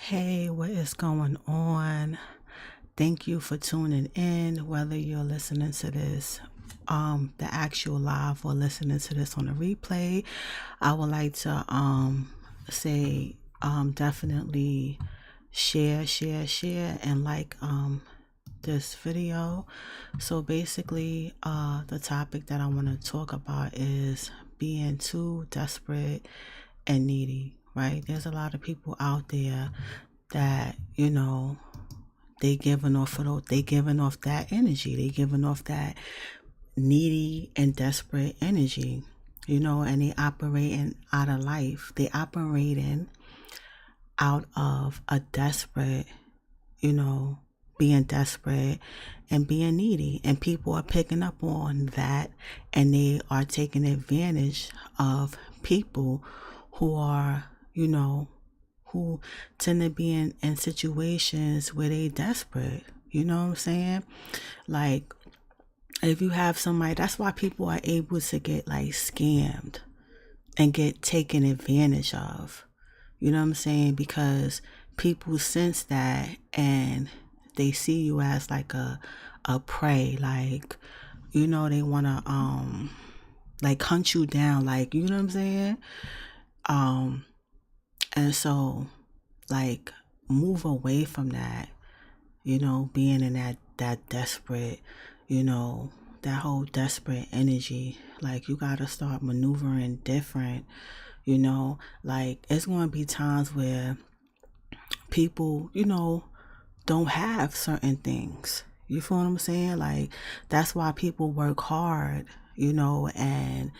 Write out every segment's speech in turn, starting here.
Hey, what is going on? Thank you for tuning in, whether you're listening to this the actual live or listening to this on a replay. I would like to say definitely share and like this video. So basically the topic that I want to talk about is being too desperate and needy, right? There's a lot of people out there that, they giving off that energy. They giving off that needy and desperate energy, and they operating out of life. They operating out of a desperate, you know, being desperate and being needy. And people are picking up on that, and they are taking advantage of people who are, who tend to be in situations where they desperate. You know what I'm saying? Like, if you have somebody, that's why people are able to get like scammed and get taken advantage of. You know what I'm saying? Because people sense that, and they see you as like a prey. Like, they wanna like hunt you down, like, you know what I'm saying? Um and so, like, move away from that, being in that desperate, you know, that whole desperate energy. Like, you gotta start maneuvering different, like, it's gonna be times where people, don't have certain things. You feel what I'm saying? Like, that's why people work hard, and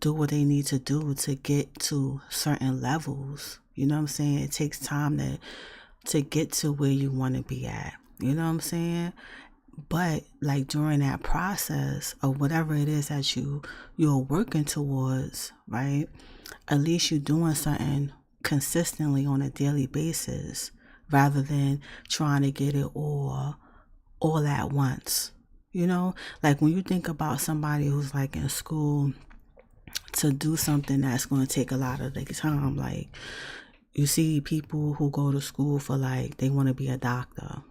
do what they need to do to get to certain levels. You know what I'm saying? It takes time to get to where you want to be at. You know what I'm saying? But like, during that process of whatever it is that you're working towards, right? At least you're doing something consistently on a daily basis, rather than trying to get it all at once. Like, when you think about somebody who's like in school to do something that's going to take a lot of their time, like, you see people who go to school for, like, they want to be a doctor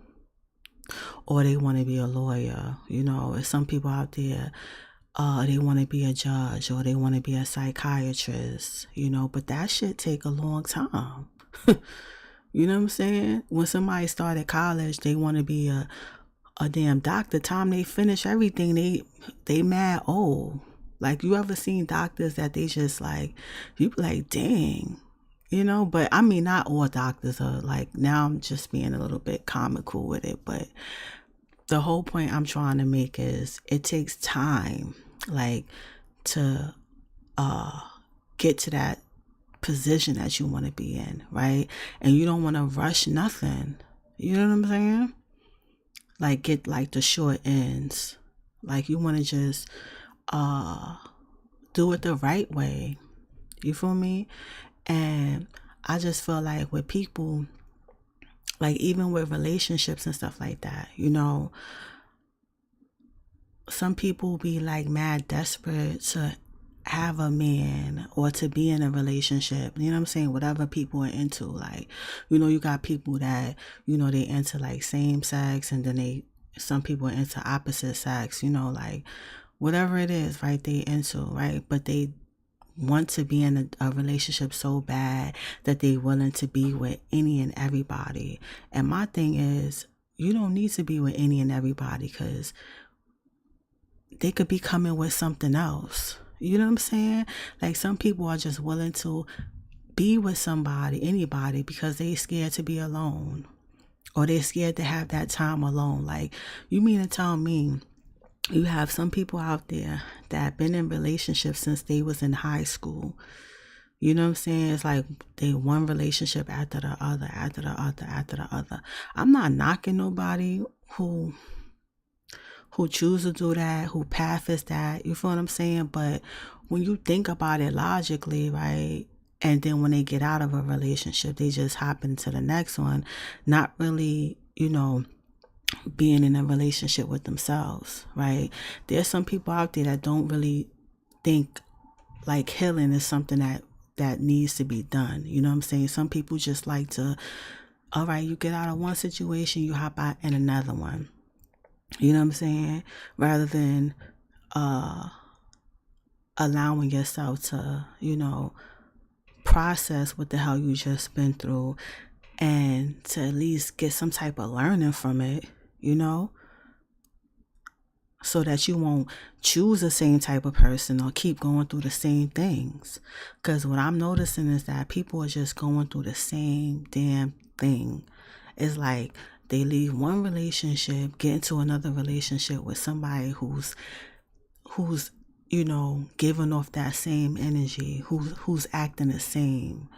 or they want to be a lawyer. There's some people out there, they want to be a judge or they want to be a psychiatrist, but that shit take a long time. You know what I'm saying? When somebody started college, they want to be a damn doctor. Time they finish everything, they mad old. Like, you ever seen doctors that they just like, you be like, dang, but I mean, not all doctors are like, now I'm just being a little bit comical with it, but the whole point I'm trying to make is it takes time, like, to get to that position that you want to be in, right? And you don't want to rush nothing. You know what I'm saying? Like, get like the short ends. Like, you want to just do it the right way. You feel me? And I just feel like with people, like, even with relationships and stuff like that, some people be like mad desperate to have a man or to be in a relationship. You know what I'm saying? Whatever people are into. Like, you got people that, they into like same sex, and then some people are into opposite sex, like whatever it is, right? They into, right? But they want to be in a relationship so bad that they willing to be with any and everybody. And my thing is, you don't need to be with any and everybody, because they could be coming with something else. You know what I'm saying? Like, some people are just willing to be with somebody, anybody, because they scared to be alone, or they're scared to have that time alone. Like, you mean to tell me you have some people out there that been in relationships since they was in high school? You know what I'm saying? It's like they one relationship after the other, after the other, after the other. I'm not knocking nobody who choose to do that, who path is that, you feel what I'm saying? But when you think about it logically, right? And then when they get out of a relationship, they just hop into the next one, not really, being in a relationship with themselves, right? There's some people out there that don't really think like healing is something that that needs to be done. You know what I'm saying? Some people just like to, all right, you get out of one situation, you hop out in another one. You know what I'm saying? Rather than allowing yourself to, process what the hell you just been through and to at least get some type of learning from it, so that you won't choose the same type of person or keep going through the same things. Because what I'm noticing is that people are just going through the same damn thing. It's like they leave one relationship, get into another relationship with somebody who's giving off that same energy, who's acting the same.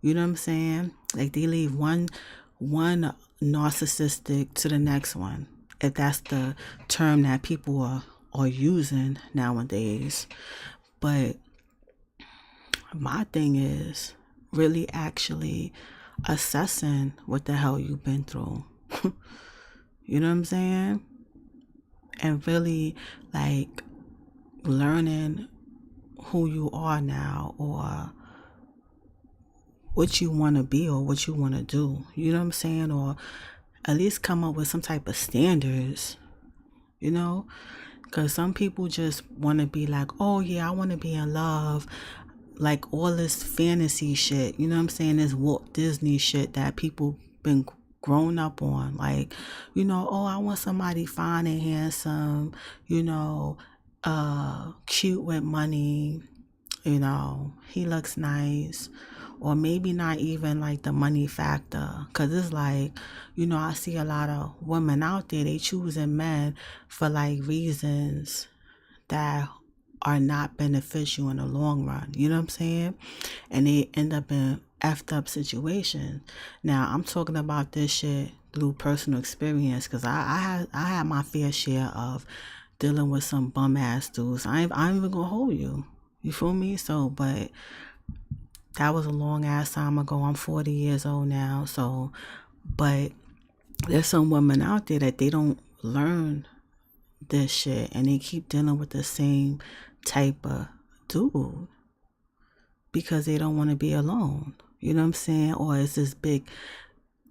You know what I'm saying? Like they leave one narcissistic to the next one, if that's the term that people are using nowadays. But my thing is really actually assessing what the hell you've been through. You know what I'm saying? And really like learning who you are now, or what you want to be, or what you want to do. You know what I'm saying? Or at least come up with some type of standards, because some people just want to be like, oh yeah, I want to be in love, like all this fantasy shit, you know what I'm saying? This Walt Disney shit that people been grown up on, like, oh, I want somebody fine and handsome, cute with money, he looks nice. Or maybe not even like the money factor, because it's like, I see a lot of women out there, they choosing men for like reasons that are not beneficial in the long run. You know what I'm saying? And they end up in effed up situations. Now I'm talking about this shit through personal experience, because I had my fair share of dealing with some bum ass dudes. I ain't even gonna hold you. You feel me? So, but that was a long ass time ago. I'm 40 years old now. So, but there's some women out there that they don't learn this shit and they keep dealing with the same type of dude because they don't want to be alone. You know what I'm saying? Or it's this big,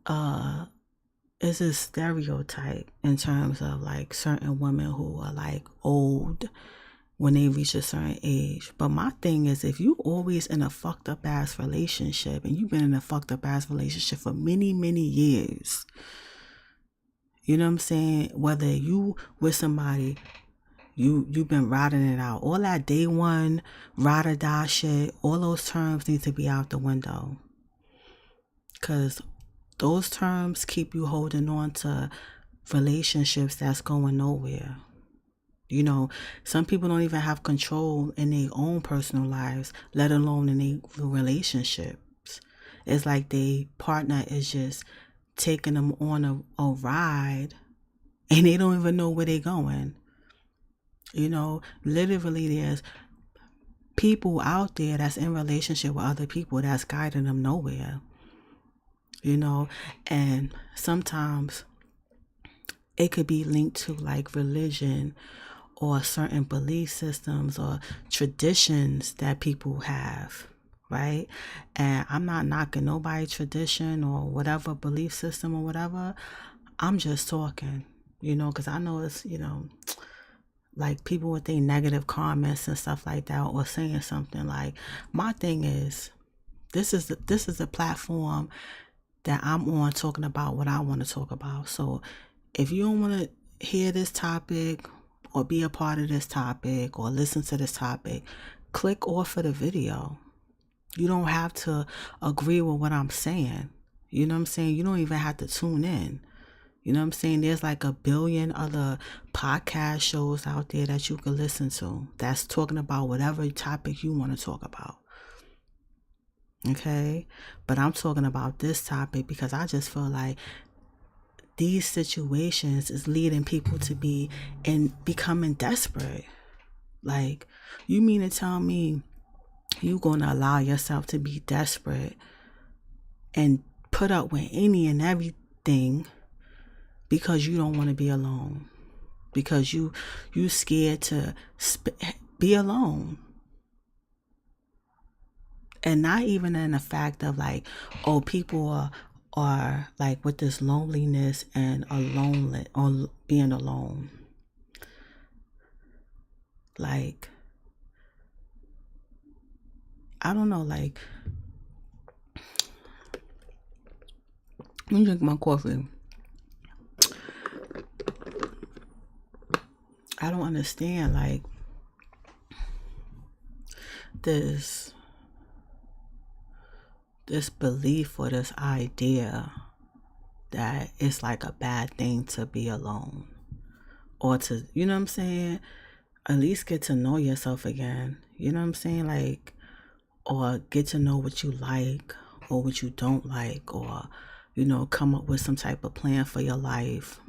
it's a stereotype in terms of like certain women who are like old when they reach a certain age. But my thing is, if you always in a fucked up ass relationship, and you've been in a fucked up ass relationship for many, many years, you know what I'm saying? Whether you with somebody, you've been riding it out, all that day one ride or die shit, all those terms need to be out the window. Cause those terms keep you holding on to relationships that's going nowhere. Some people don't even have control in their own personal lives, let alone in their relationships. It's like their partner is just taking them on a ride and they don't even know where they're going. Literally there's people out there that's in relationship with other people that's guiding them nowhere. And sometimes it could be linked to like religion or certain belief systems or traditions that people have, right? And I'm not knocking nobody's tradition or whatever belief system or whatever. I'm just talking, because I know it's, like people with their negative comments and stuff like that, or saying something. Like, my thing is, this is a platform that I'm on, talking about what I want to talk about. So if you don't want to hear this topic or be a part of this topic or listen to this topic, click off of the video. You don't have to agree with what I'm saying. You know what I'm saying? You don't even have to tune in. You know what I'm saying? There's like a billion other podcast shows out there that you can listen to that's talking about whatever topic you want to talk about. Okay? But I'm talking about this topic because I just feel like these situations is leading people to be and becoming desperate. Like, you mean to tell me you're going to allow yourself to be desperate and put up with any and everything because you don't want to be alone, because you scared to be alone? And not even in the fact of like, oh, people are like with this loneliness and alone or being alone. Like, I don't know, like, let me drink my coffee. I don't understand, like, this belief or this idea that it's like a bad thing to be alone, or to, you know what I'm saying, at least get to know yourself again, you know what I'm saying, like, or get to know what you like or what you don't like, or, you know, come up with some type of plan for your life.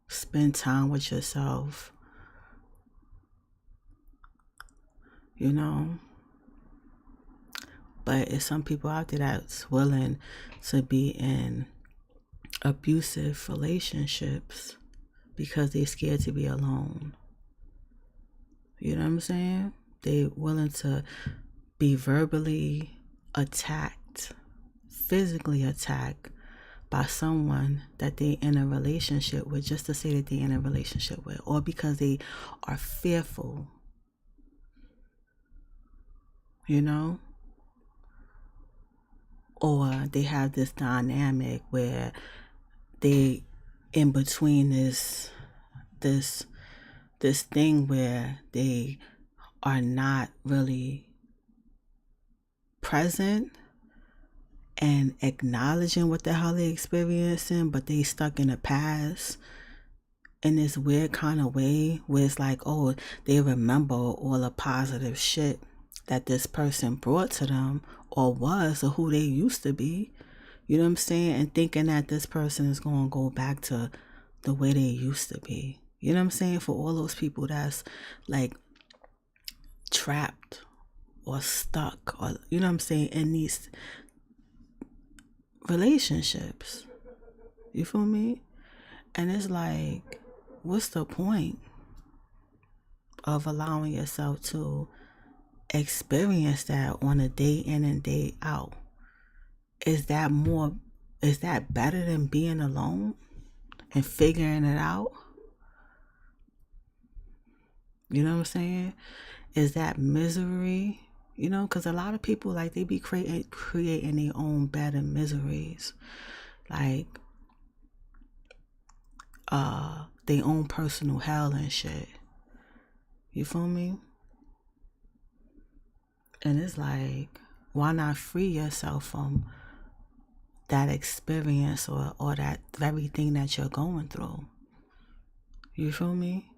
Spend time with yourself, you know. But it's some people out there that's willing to be in abusive relationships because they're scared to be alone. You know what I'm saying? They're willing to be verbally attacked, physically attacked by someone that they in a relationship with, just to say that they're in a relationship with, or because they are fearful, you know, or they have this dynamic where they in between this thing where they are not really present and acknowledging what the hell they're experiencing, but they stuck in the past in this weird kind of way where it's like, oh, they remember all the positive shit that this person brought to them or was, or who they used to be, you know what I'm saying, and thinking that this person is going to go back to the way they used to be. You know what I'm saying? For all those people that's like trapped or stuck, or, you know what I'm saying, in these relationships. You feel me? And it's like, what's the point of allowing yourself to experience that on a day in and day out? Is that better than being alone and figuring it out? You know what I'm saying? Is that misery? You know, because a lot of people, like, they be creating their own bed of miseries. Like, their own personal hell and shit. You feel me? And it's like, why not free yourself from that experience or that very thing that you're going through? You feel me?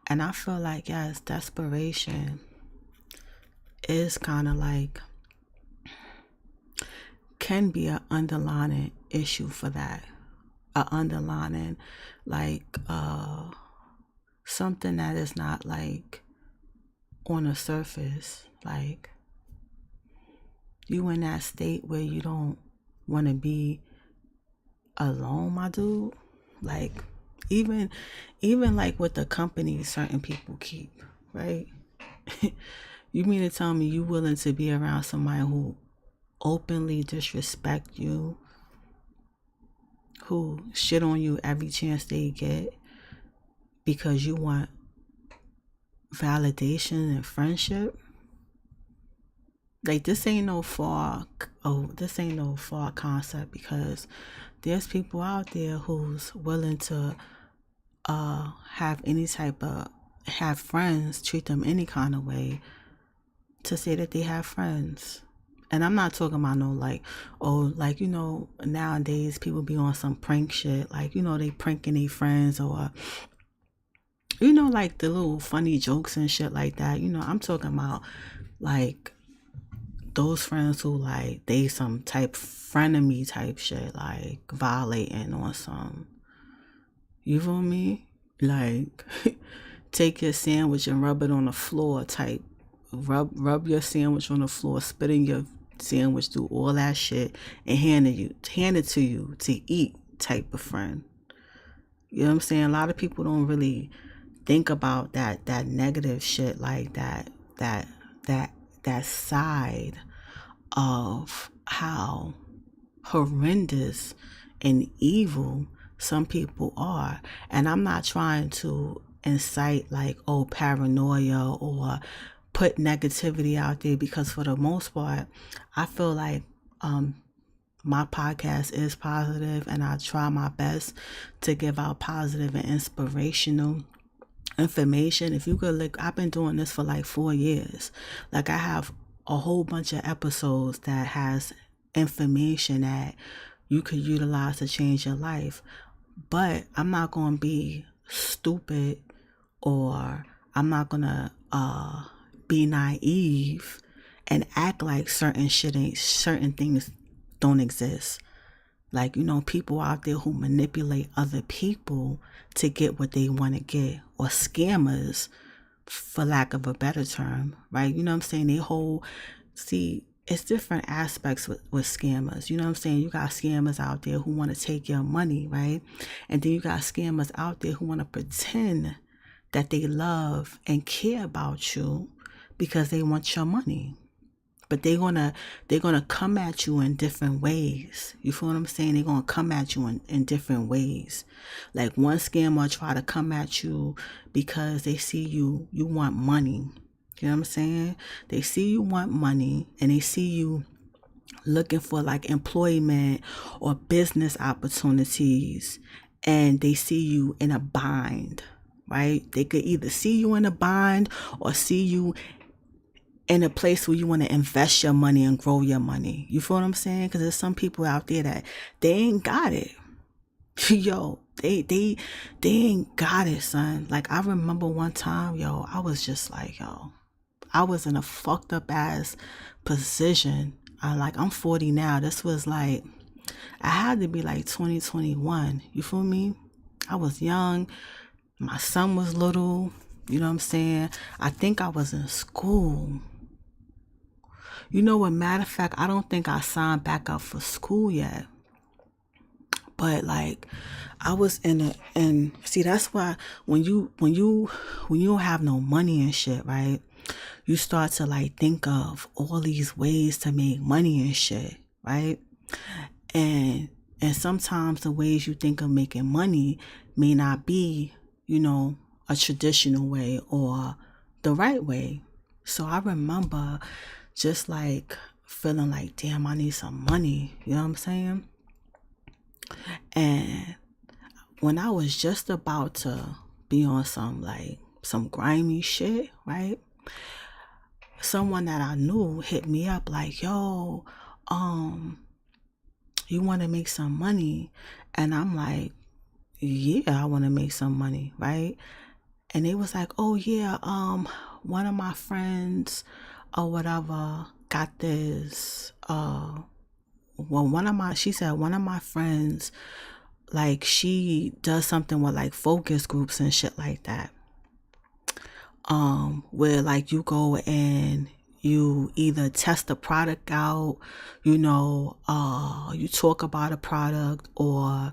And I feel like, yes, desperation is kind of like, can be an underlying issue for that. An underlying, like, something that is not like on the surface. Like, you in that state where you don't want to be alone, my dude. Like, even like with the company certain people keep, right? You mean to tell me you willing to be around somebody who openly disrespect you, who shit on you every chance they get because you want validation and friendship? Like, this ain't no far concept, because there's people out there who's willing to have friends treat them any kind of way to say that they have friends. And I'm not talking about no like, oh, like, you know, nowadays people be on some prank shit, like, you know, they pranking their friends, or, you know, like the little funny jokes and shit like that. You know, I'm talking about like those friends who like they some type frenemy type shit, like violating or some, you feel me? Like, take your sandwich and rub it on the floor type. Rub your sandwich on the floor, spit in your sandwich, do all that shit, and hand it to you to eat type of friend. You know what I'm saying? A lot of people don't really think about that negative shit, like that side of how horrendous and evil some people are. And I'm not trying to incite like, oh, paranoia or put negativity out there, because for the most part, I feel like my podcast is positive, and I try my best to give out positive and inspirational information. If you could look, I've been doing this for like 4 years. Like, I have a whole bunch of episodes that has information that you could utilize to change your life. But I'm not going to be stupid, or I'm not going to be naive and act like certain things don't exist. Like, people out there who manipulate other people to get what they want to get, or scammers, for lack of a better term, right? You know what I'm saying? It's different aspects with scammers. You know what I'm saying? You got scammers out there who want to take your money, right? And then you got scammers out there who want to pretend that they love and care about you because they want your money. But they're gonna come at you in different ways. You feel what I'm saying? They're gonna come at you in different ways. Like, one scammer try to come at you because they see you want money. You know what I'm saying? They see you want money, and they see you looking for like employment or business opportunities, and they see you in a bind, right? They could either see you in a bind or see you in a place where you want to invest your money and grow your money. You feel what I'm saying? Because there's some people out there that they ain't got it. Yo, they ain't got it, son. Like, I remember one time, I was just like, I was in a fucked up ass position. I'm 40 now. This was like, I had to be like 2021. You feel me? I was young. My son was little. You know what I'm saying? I think I was in school. You know what, matter of fact, I don't think I signed back up for school yet. But like, I was and see, that's why when you don't have no money and shit, right? You start to like think of all these ways to make money and shit, right? And sometimes the ways you think of making money may not be, a traditional way or the right way. So I remember just like feeling like, damn, I need some money. You know what I'm saying? And when I was just about to be on some grimy shit, right? Someone that I knew hit me up like, yo, you want to make some money? And I'm like, yeah, I want to make some money, right? And they was like, oh yeah, one of my friends or whatever got this, she said one of my friends, like, she does something with like focus groups and shit like that, where like you go and you either test the product out, you talk about a product, or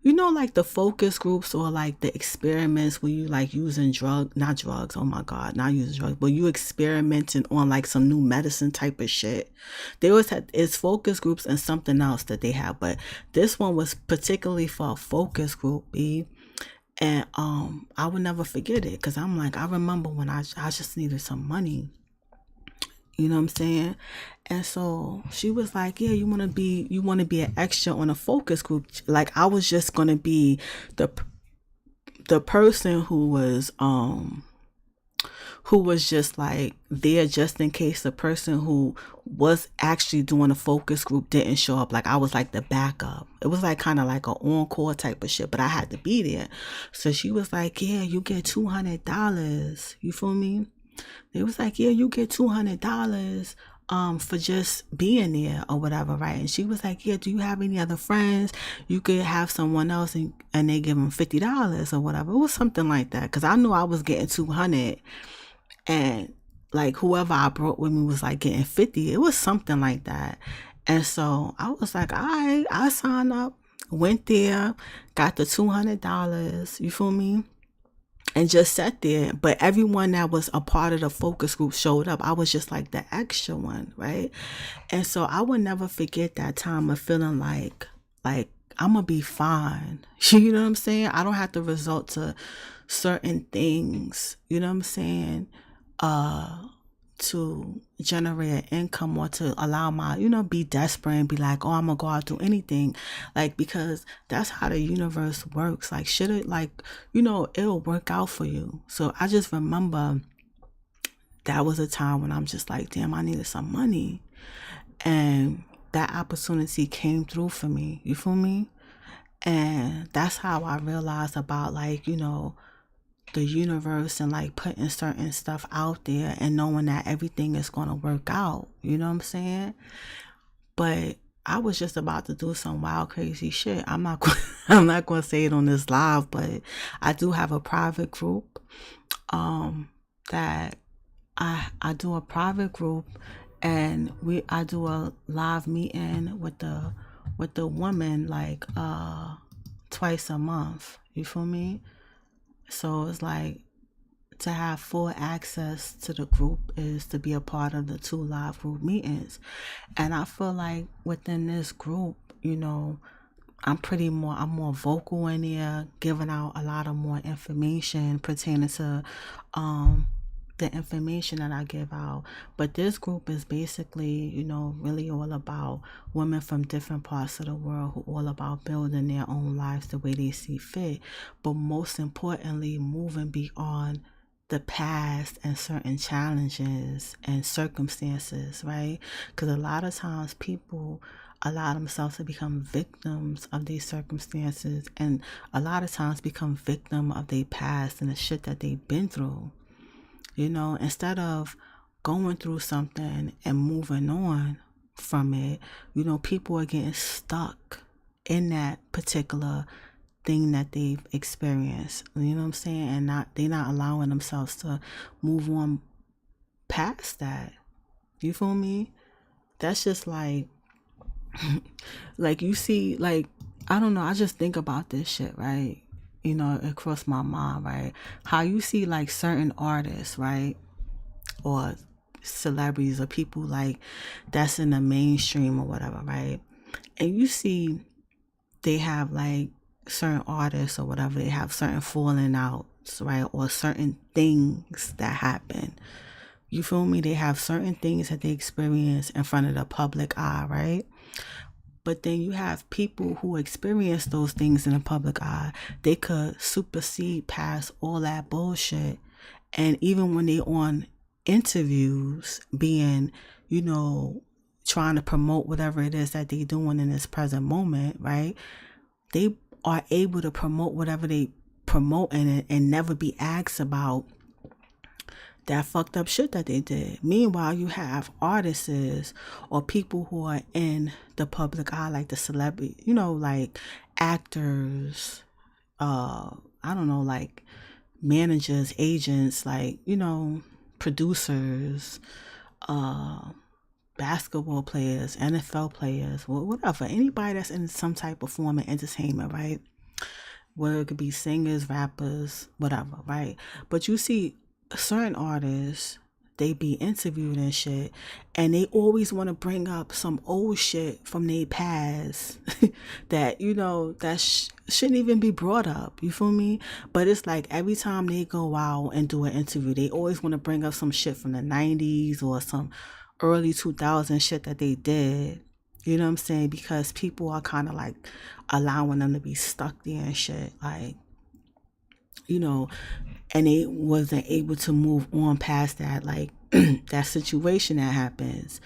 like the focus groups or like the experiments where you like using not drugs, oh my God, not using drugs, but you experimenting on like some new medicine type of shit. They always had, it's focus groups and something else that they have, but this one was particularly for a focus group, and I would never forget it, because I'm like, I remember when I just needed some money. You know what I'm saying? And so she was like, yeah, you want to be an extra on a focus group. Like, I was just going to be the person who was just like there just in case the person who was actually doing a focus group didn't show up. Like, I was like the backup. It was like kind of like an encore type of shit, but I had to be there. So she was like, yeah, you get $200. You feel me? They was like, yeah, you get $200 for just being there or whatever, right? And she was like, yeah, do you have any other friends? You could have someone else and they give them $50 or whatever. It was something like that, because I knew I was getting $200, and like whoever I brought with me was like getting $50. It was something like that. And so I was like, all right, I signed up, went there, got the $200. You feel me? and just sat there. But everyone that was a part of the focus group showed up. I was just like the extra one, right? And so I would never forget that time of feeling like I'm gonna be fine. You know what I'm saying? I don't have to resort to certain things, you know what I'm saying? To generate an income, or to allow my, be desperate and be like, oh, I'm gonna go out do anything. Like, because that's how the universe works. Like, should it, like, it'll work out for you. So I just remember that was a time when I'm just like, damn, I needed some money. And that opportunity came through for me. You feel me? And that's how I realized about, like, the universe, and like putting certain stuff out there and knowing that everything is going to work out. You know what I'm saying? But I was just about to do some wild, crazy shit. I'm not going to say it on this live, but I do have a private group that I do a private group, and I do a live meeting with the woman, like twice a month. You feel me? So it's like, to have full access to the group is to be a part of the 2 live group meetings. And I feel like within this group, I'm more vocal in there, giving out a lot of more information pertaining to the information that I give out. But this group is basically, really all about women from different parts of the world who all about building their own lives the way they see fit. But most importantly, moving beyond the past and certain challenges and circumstances, right? Because a lot of times people allow themselves to become victims of these circumstances, and a lot of times become victim of their past and the shit that they've been through. Instead of going through something and moving on from it, people are getting stuck in that particular thing that they've experienced. You know what I'm saying? And they're not allowing themselves to move on past that. You feel me? That's just like like, you see, like, I don't know, I just think about this shit, right? It crossed my mind, right? How you see like certain artists, right? Or celebrities or people like that's in the mainstream or whatever, right? And you see they have like certain artists or whatever, they have certain falling outs, right? Or certain things that happen. You feel me? They have certain things that they experience in front of the public eye, right? But then you have people who experience those things in the public eye. They could supersede past all that bullshit. And even when they on interviews being, trying to promote whatever it is that they doing in this present moment, right? They are able to promote whatever they promote and never be asked about that fucked up shit that they did. Meanwhile, you have artists or people who are in the public eye, like the celebrity, like actors, I don't know, like managers, agents, like, producers, basketball players, NFL players, whatever, anybody that's in some type of form of entertainment, right? Whether it could be singers, rappers, whatever, right? But you see certain artists, they be interviewed and shit, and they always want to bring up some old shit from their past that, shouldn't even be brought up. You feel me? But it's like every time they go out and do an interview, they always want to bring up some shit from the 90s or some early 2000s shit that they did. You know what I'm saying? Because people are kind of like allowing them to be stuck there and shit. Like, and they wasn't able to move on past that, like, that situation that happens.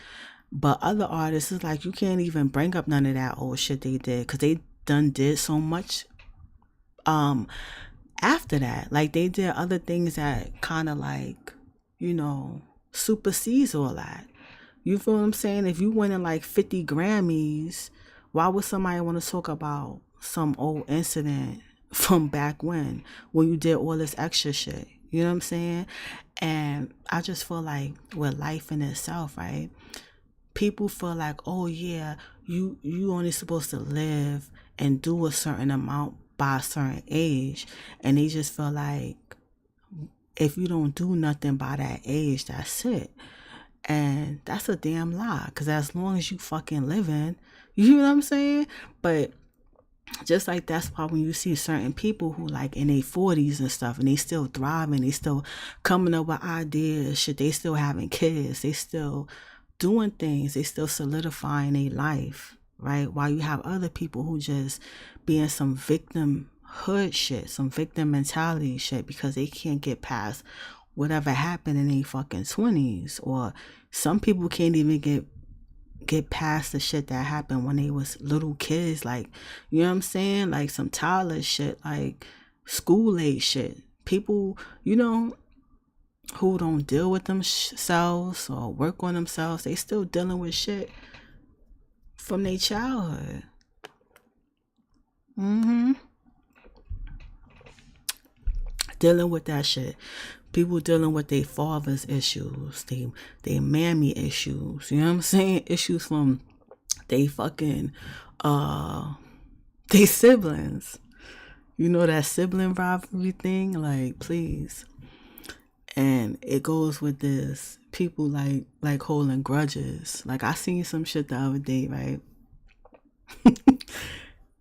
But other artists, is like, you can't even bring up none of that old shit they did, because they done did so much after that. Like, they did other things that kind of like, supersedes all that. You feel what I'm saying? If you winning like 50 Grammys, why would somebody want to talk about some old incident from back when you did all this extra shit? You know what I'm saying? And I just feel like with life in itself, right? People feel like, oh yeah, you only supposed to live and do a certain amount by a certain age, and they just feel like if you don't do nothing by that age, that's it. And that's a damn lie. Because as long as you fucking living, you know what I'm saying? But just like that's why when you see certain people who like in their 40s and stuff and they still thriving, they still coming up with ideas, shit, they still having kids, they still doing things, they still solidifying their life, right? While you have other people who just be in some victimhood shit, some victim mentality shit because they can't get past whatever happened in their fucking 20s, or some people can't even get past the shit that happened when they was little kids, like, you know what I'm saying, like some toddler shit, like school age shit. People, you know, who don't deal with themselves or work on themselves, they still dealing with shit from their childhood. Dealing with that shit. People dealing with their father's issues, they mammy issues, you know what I'm saying? Issues from they fucking they siblings. You know that sibling rivalry thing? Like, please. And it goes with this. People like holding grudges. Like, I seen some shit the other day, right?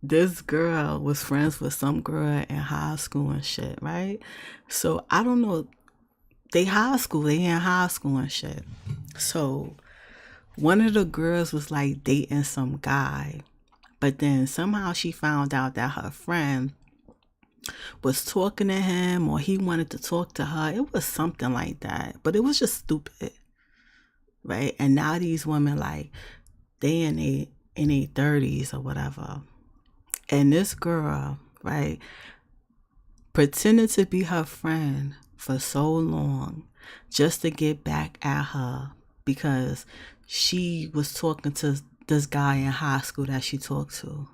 This girl was friends with some girl in high school and shit, right? So I don't know. They in high school and shit. So one of the girls was like dating some guy, but then somehow she found out that her friend was talking to him, or he wanted to talk to her. It was something like that, but it was just stupid, right? And now these women, like, they in their 30s or whatever, and this girl, right, pretended to be her friend for so long just to get back at her because she was talking to this guy in high school that she talked to.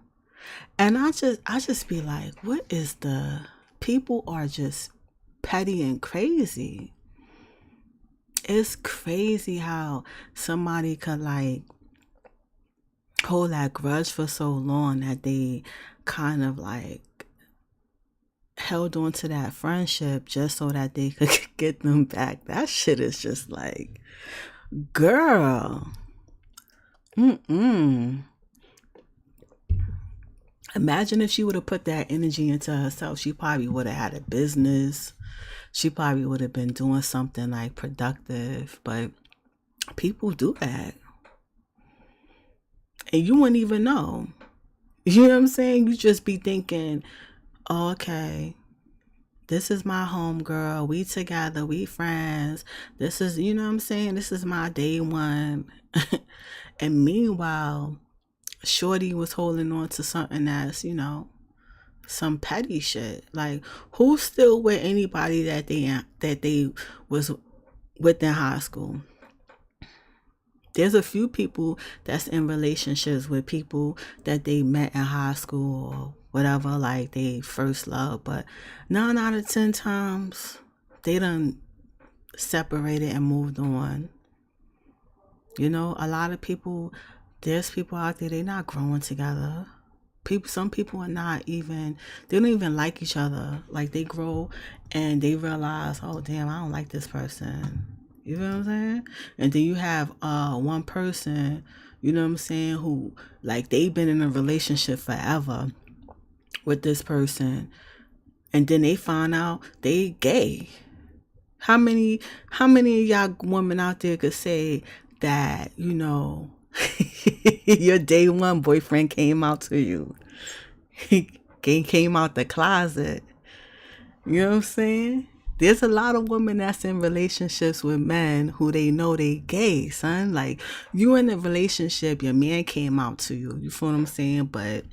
And I just be like, what is the people are just petty and crazy. It's crazy how somebody could like hold that grudge for so long that they kind of like held on to that friendship just so that they could get them back. That shit is just like, girl. Imagine if she would have put that energy into herself. She probably would have had a business. She probably would have been doing something like productive. But people do that. And you wouldn't even know. You know what I'm saying? You just be thinking, oh, okay, this is my home girl. We together. We friends. This is, you know what I'm saying? This is my day one. And meanwhile, shorty was holding on to something that's, you know, some petty shit. Like, who's still with anybody that they was with in high school? There's a few people that's in relationships with people that they met in high school or whatever, like they first love, but 9 out of 10 times they done separated and moved on. You know, a lot of people, there's people out there, they're not growing together. Some people are not even, they don't even like each other. Like, they grow and they realize, oh damn, I don't like this person. You know what I'm saying? And then you have one person, you know what I'm saying, who like they've been in a relationship forever with this person, and then they find out they gay. How many of y'all women out there could say that, you know, your day one boyfriend came out to you? He came out the closet. You know what I'm saying? There's a lot of women that's in relationships with men who they know they gay, son. Like, you in a relationship, your man came out to you. You feel what I'm saying? But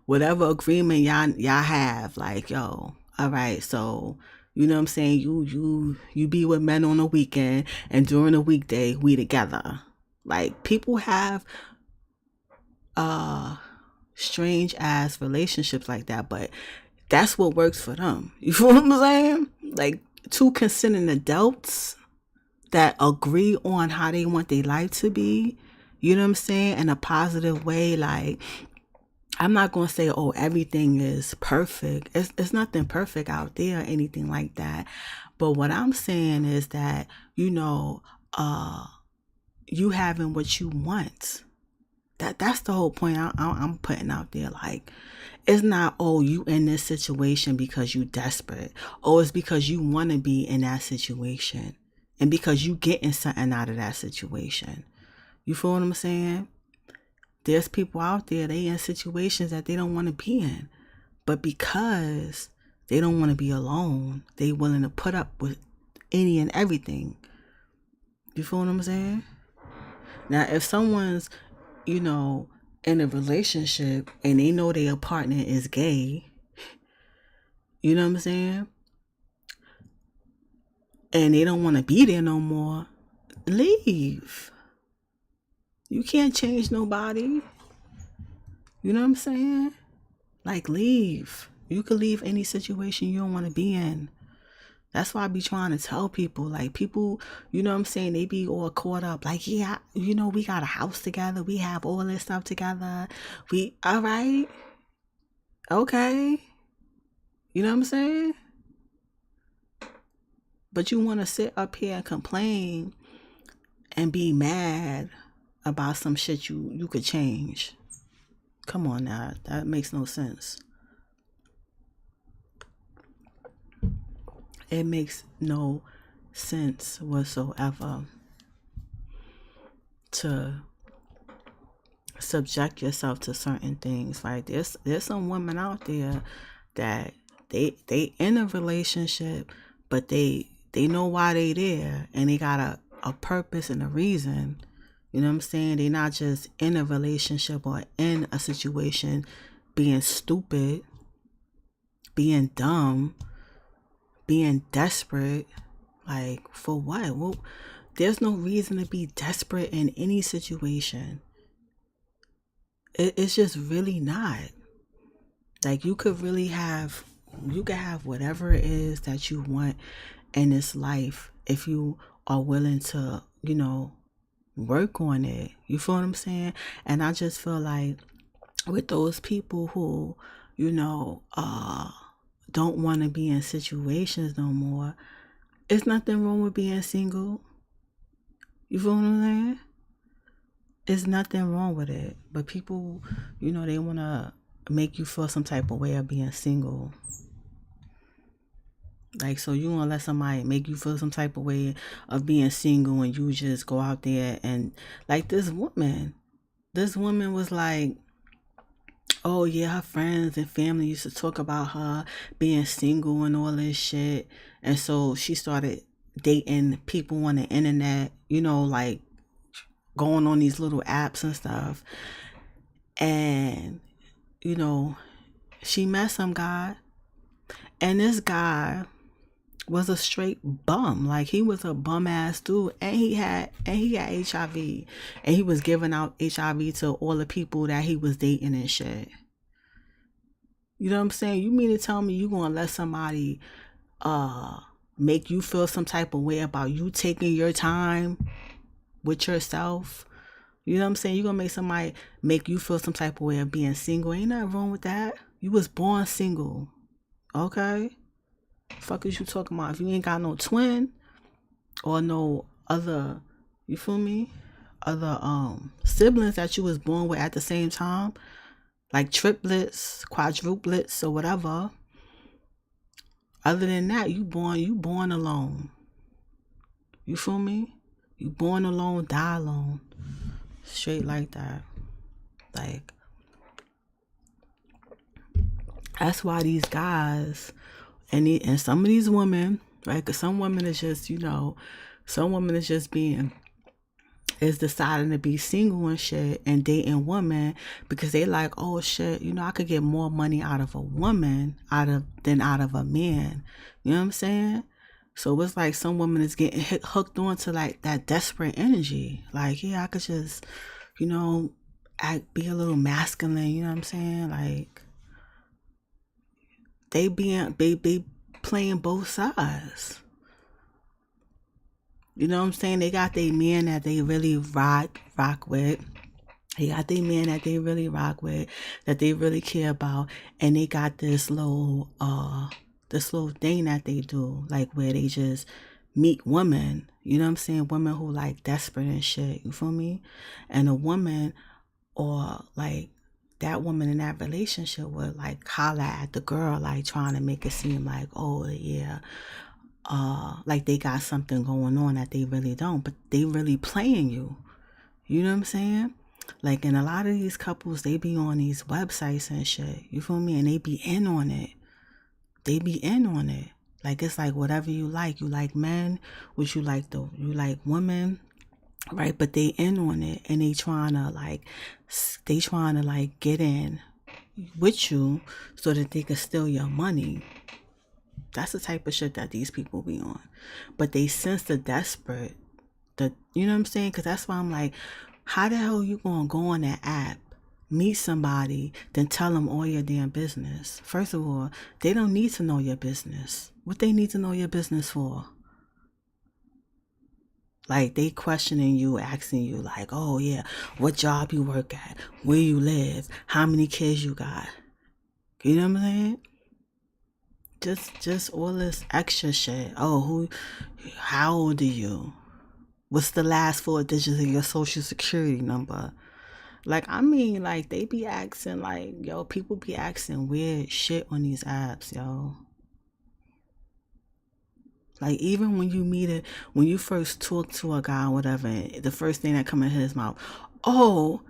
whatever agreement y'all have, like, yo, all right, so you know what I'm saying, you be with men on the weekend, and during the weekday we together. Like, people have strange ass relationships like that, but that's what works for them. You feel what I'm saying? Like, two consenting adults that agree on how they want their life to be, you know what I'm saying, in a positive way. Like, I'm not going to say, oh, everything is perfect. It's nothing perfect out there or anything like that. But what I'm saying is that, you having what you want. That's the whole point I'm putting out there. Like, it's not, oh, you in this situation because you desperate. Oh, it's because you want to be in that situation. And because you getting something out of that situation. You feel what I'm saying? There's people out there, they in situations that they don't want to be in. But because they don't want to be alone, they willing to put up with any and everything. You feel what I'm saying? Now, if someone's, in a relationship and they know their partner is gay, you know what I'm saying? And they don't want to be there no more, leave. You can't change nobody. You know what I'm saying? Like, leave. You could leave any situation you don't want to be in. That's why I be trying to tell people, like, people, you know what I'm saying, they be all caught up, like, yeah, we got a house together, we have all this stuff together, all right, okay, you know what I'm saying? But you want to sit up here and complain and be mad about some shit you could change. Come on now, that makes no sense. It makes no sense whatsoever to subject yourself to certain things. Like, there's some women out there that they in a relationship, but they know why they there, and they got a purpose and a reason. You know what I'm saying? They not just in a relationship or in a situation being stupid, being dumb, being desperate. Like, for what? Well, there's no reason to be desperate in any situation. It's just really not. Like, you could have whatever it is that you want in this life if you are willing to, work on it. You feel what I'm saying? And I just feel like with those people who, don't want to be in situations no more, it's nothing wrong with being single. You feel what I'm saying? There's nothing wrong with it. But people, they want to make you feel some type of way of being single. Like, so you want to let somebody make you feel some type of way of being single, and you just go out there and, like, this woman was like, oh yeah, her friends and family used to talk about her being single and all this shit. And so she started dating people on the internet, like going on these little apps and stuff. And, she met some guy, and this guy was a straight bum. Like, he was a bum ass dude, and he had HIV, and he was giving out HIV to all the people that he was dating and shit. You know what I'm saying? You mean to tell me you gonna let somebody make you feel some type of way about you taking your time with yourself? You know what I'm saying? You gonna make somebody make you feel some type of way of being single. Ain't nothing wrong with that. You was born single. Okay? Fuck is you talking about? If you ain't got no twin or no other, you feel me, other siblings that you was born with at the same time, like triplets, quadruplets, or whatever, other than that, you born alone. You feel me? You born alone, die alone. Straight like that. Like, that's why these guys and some of these women, right? Because some women is just, some women is deciding to be single and shit and dating women because they like, oh shit, I could get more money out of a woman than out of a man. You know what I'm saying? So it's like some women is getting hooked on to like that desperate energy. Like, yeah, I could just, be a little masculine. You know what I'm saying? Like, they playing both sides. You know what I'm saying? They got their men that they really rock with, They got their man that they really rock with, that they really care about, and they got this little thing that they do, like where they just meet women, you know what I'm saying? Women who like desperate and shit, you feel me? And a woman or like that woman in that relationship would like holler at the girl, like trying to make it seem like, oh yeah, like they got something going on that they really don't, but they really playing you. You know what I'm saying? Like, and a lot of these couples, they be on these websites and shit. You feel me? And they be in on it. They be in on it. Like, it's like whatever you like. You like men, which you like women, right? But they in on it, and they trying to like get in with you so that they can steal your money. That's the type of shit that these people be on. But they sense the desperate, you know what I'm saying? Because that's why I'm like, how the hell you gonna go on that app, meet somebody, then tell them all your damn business? First of all, they don't need to know your business. What they need to know your business for? Like, they questioning you, asking you like, oh yeah, what job you work at, where you live, how many kids you got. You know what I'm saying? Just all this extra shit. Oh, how old are you? What's the last 4 digits of your social security number? Like, I mean, like, they be asking, like, yo, people be asking weird shit on these apps, yo. Like, even when when you first talk to a guy or whatever, the first thing that come in his mouth, oh,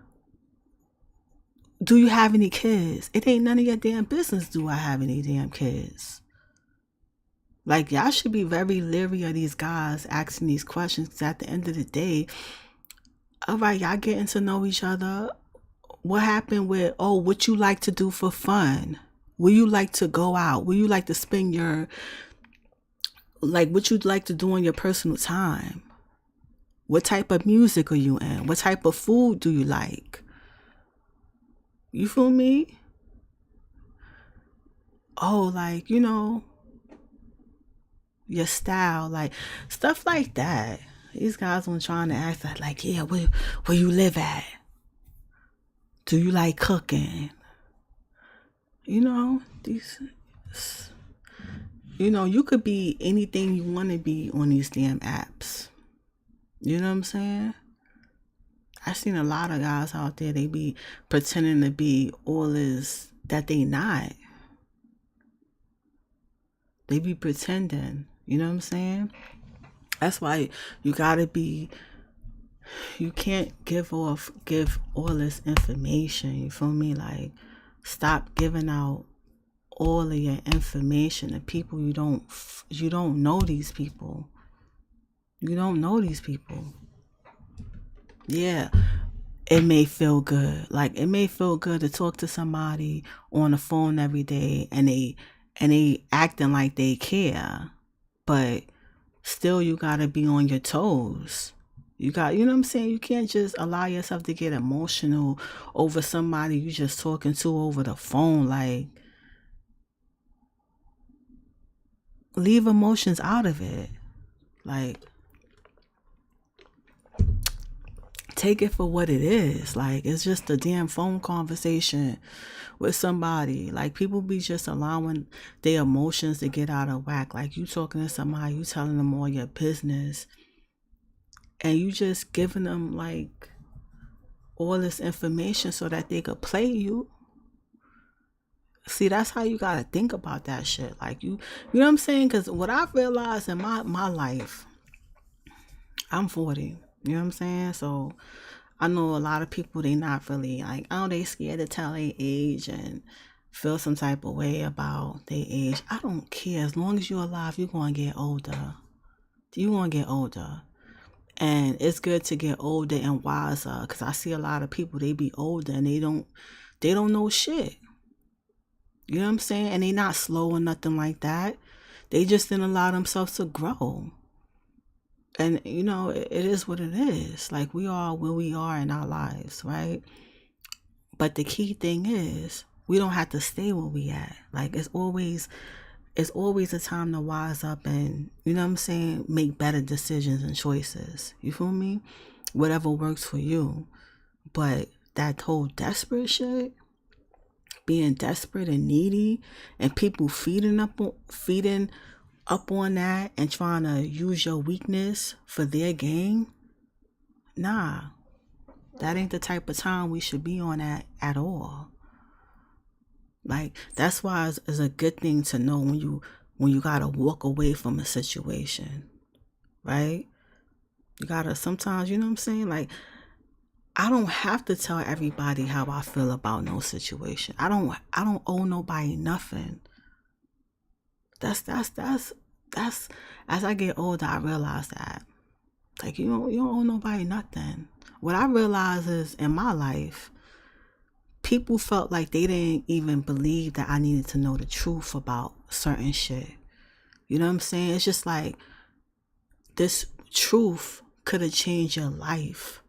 do you have any kids? It ain't none of your damn business do I have any damn kids. Like, y'all should be very leery of these guys asking these questions, because at the end of the day, all right, y'all getting to know each other. What happened with, oh, what you like to do for fun? Where you like to go out? Where you like to spend what you like to do on your personal time? What type of music are you in? What type of food do you like? You feel me? Oh, like, your style, like stuff like that. These guys were trying to ask that, like, yeah, where you live at? Do you like cooking? These, you could be anything you want to be on these damn apps. You know what I'm saying? I've seen a lot of guys out there, they be pretending to be all this that they not. They be pretending. You know what I'm saying? That's why you can't give all this information. You feel me? Like, stop giving out all of your information to people you don't know these people. You don't know these people. Yeah, it may feel good. Like, it may feel good to talk to somebody on the phone every day, and they acting like they care, but still you gotta be on your toes. You know what I'm saying? You can't just allow yourself to get emotional over somebody you just talking to over the phone. Like, leave emotions out of it. Like, take it for what it is. Like, it's just a damn phone conversation with somebody. Like, people be just allowing their emotions to get out of whack. Like, you talking to somebody, you telling them all your business, and you just giving them like all this information so that they could play you. See, that's how you gotta think about that shit. Like, you know what I'm saying? Because what I've realized in my life, I'm 40. You know what I'm saying? So I know a lot of people, they not really like, oh, they scared to tell their age and feel some type of way about their age. I don't care. As long as you're alive, you're gonna get older. You're gonna get older. And it's good to get older and wiser, because I see a lot of people, they be older and they don't know shit. You know what I'm saying? And they not slow or nothing like that. They just didn't allow themselves to grow. And it is what it is. Like, we are where we are in our lives, right? But the key thing is, we don't have to stay where we at. Like, it's always a time to wise up and, you know what I'm saying, make better decisions and choices. You feel me? Whatever works for you. But that whole desperate shit, being desperate and needy, and people feeding up on that and trying to use your weakness for their gain, nah, that ain't the type of time we should be on at all. Like, that's why it's a good thing to know when you gotta walk away from a situation, right? You gotta sometimes, you know what I'm saying? Like, I don't have to tell everybody how I feel about no situation. I don't owe nobody nothing. That's as I get older, I realize that. Like, you don't owe nobody nothing. What I realize is, in my life, people felt like they didn't even believe that I needed to know the truth about certain shit. You know what I'm saying? It's just like, this truth could have changed your life,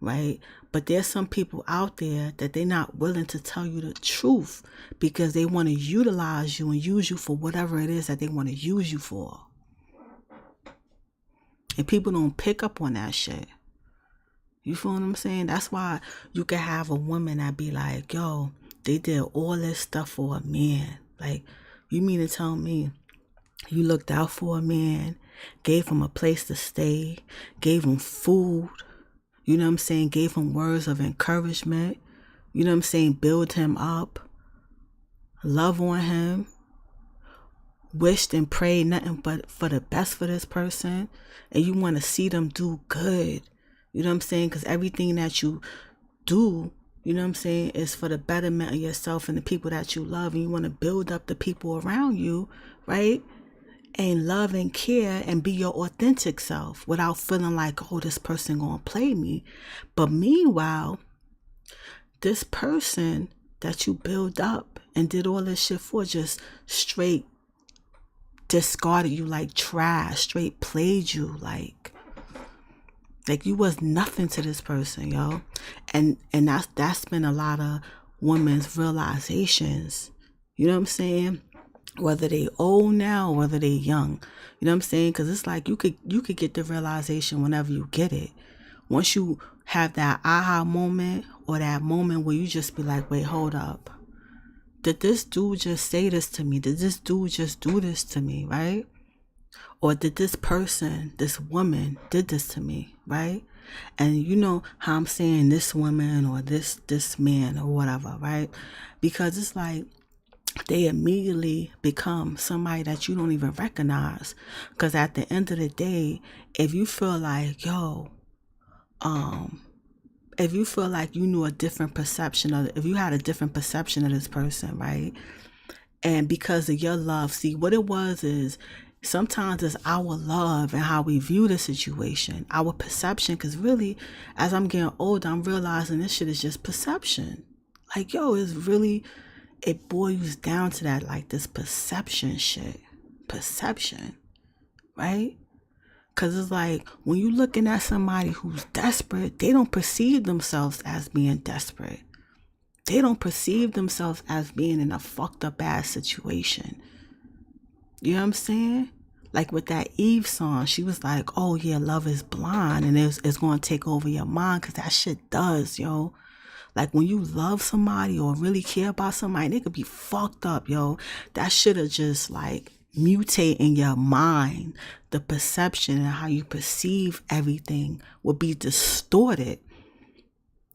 right? But there's some people out there that they're not willing to tell you the truth because they want to utilize you and use you for whatever it is that they want to use you for. And people don't pick up on that shit. You feel what I'm saying? That's why you can have a woman that be like, yo, they did all this stuff for a man. Like, you mean to tell me you looked out for a man, gave him a place to stay, gave him food, you know what I'm saying, gave him words of encouragement, you know what I'm saying, build him up, love on him, wished and prayed nothing but for the best for this person, and you want to see them do good, you know what I'm saying, because everything that you do, you know what I'm saying, is for the betterment of yourself and the people that you love, and you want to build up the people around you, right? And love and care and be your authentic self without feeling like, oh, this person gonna play me. But meanwhile, this person that you build up and did all this shit for just straight discarded you like trash, straight played you like you was nothing to this person, yo. And that's been a lot of women's realizations. You know what I'm saying? Whether they old now or whether they young, you know what I'm saying? Because it's like you could get the realization whenever you get it. Once you have that aha moment or that moment where you just be like, wait, hold up. Did this dude just say this to me? Did this dude just do this to me, right? Or did this person, this woman, did this to me, right? And you know how I'm saying this woman or this man or whatever, right? Because it's like, they immediately become somebody that you don't even recognize. Because at the end of the day, if you feel like, yo, if you feel like you knew a different perception of, if you had a different perception of this person, right? And because of your love, see, what it was is, sometimes it's our love and how we view the situation, our perception. Because really, as I'm getting older, I'm realizing this shit is just perception. Like, yo, it's really, it boils down to that, like this perception shit. Perception, right? Because it's like, when you're looking at somebody who's desperate, they don't perceive themselves as being desperate. They don't perceive themselves as being in a fucked up ass situation. You know what I'm saying? Like with that Eve song, she was like, oh yeah, love is blind and it's going to take over your mind, because that shit does, yo. Like when you love somebody or really care about somebody, they could be fucked up, yo. That shit'll just like mutate in your mind. The perception and how you perceive everything will be distorted.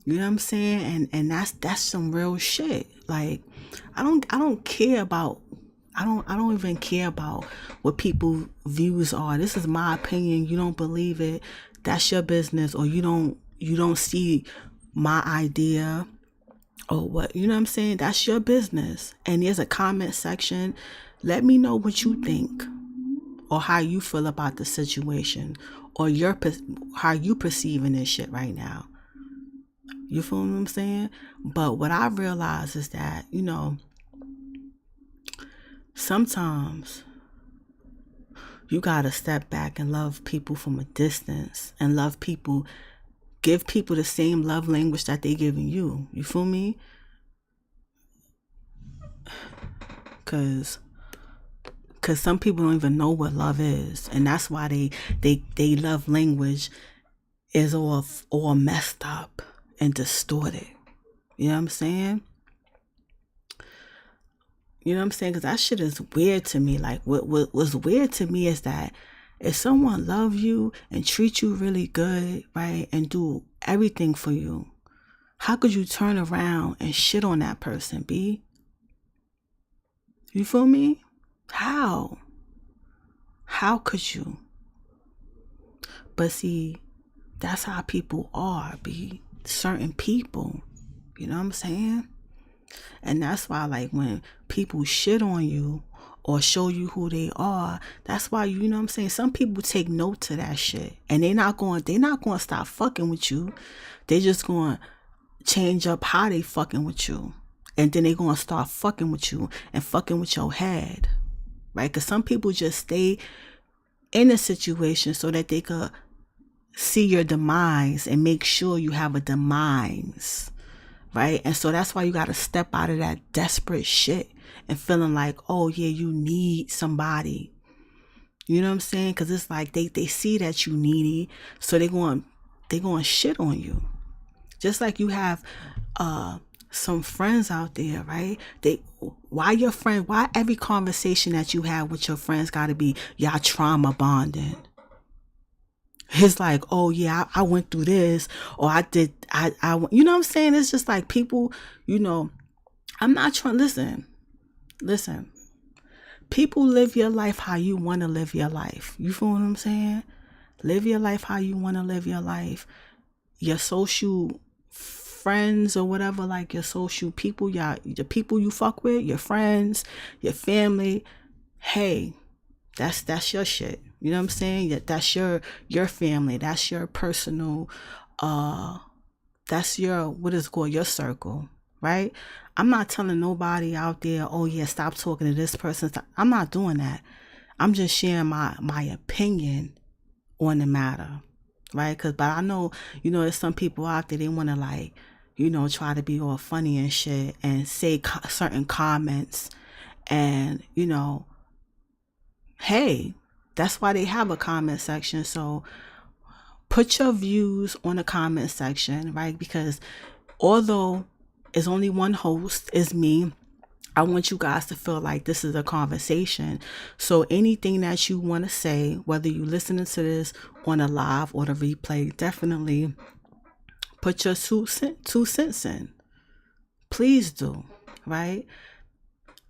You know what I'm saying? And that's some real shit. Like I don't care about, I don't even care about what people's views are. This is my opinion. You don't believe it, that's your business. Or you don't see my idea or what, you know what I'm saying? That's your business. And there's a comment section. Let me know what you think or how you feel about the situation or how you perceiving this shit right now. You feel what I'm saying? But what I realize is that, you know, sometimes you gotta step back and love people from a distance and love people, give people the same love language that they giving you. You feel me? Cause some people don't even know what love is, and that's why they love language is all messed up and distorted. You know what I'm saying? You know what I'm saying? Because that shit is weird to me. Like, what's weird to me is that if someone love you and treat you really good, right, and do everything for you, how could you turn around and shit on that person, B? You feel me? How? How could you? But see, that's how people are, B. Certain people. You know what I'm saying? And that's why, like, when people shit on you or show you who they are, that's why, you know what I'm saying, some people take note to that shit. And they're not going to stop fucking with you. They just going to change up how they fucking with you. And then they going to start fucking with you and fucking with your head. Right? Because some people just stay in a situation so that they could see your demise and make sure you have a demise. Right? And so that's why you got to step out of that desperate shit and feeling like, oh yeah, you need somebody. You know what I'm saying? Because it's like they see that you needy, so they going to shit on you. Just like you have some friends out there, right? Why every conversation that you have with your friends got to be y'all trauma bonding? It's like, oh yeah, I went through this, or I you know what I'm saying? It's just like people, you know, I'm not trying, listen, people live your life how you want to live your life. You feel what I'm saying? Live your life how you want to live your life. Your social friends or whatever, like your social people, the people you fuck with, your friends, your family, hey, that's your shit. You know what I'm saying? That's your family. That's your personal, that's your, what is it called, your circle, right? I'm not telling nobody out there, oh yeah, stop talking to this person. I'm not doing that. I'm just sharing my opinion on the matter, right? But I know, you know, there's some people out there, they want to, like, you know, try to be all funny and shit and say certain comments, and, you know, hey, that's why they have a comment section. So put your views on the comment section, right? Because although it's only one host, is me, I want you guys to feel like this is a conversation. So anything that you want to say, whether you listening to this on a live or the replay, definitely put your 2 cents in. Please do, right?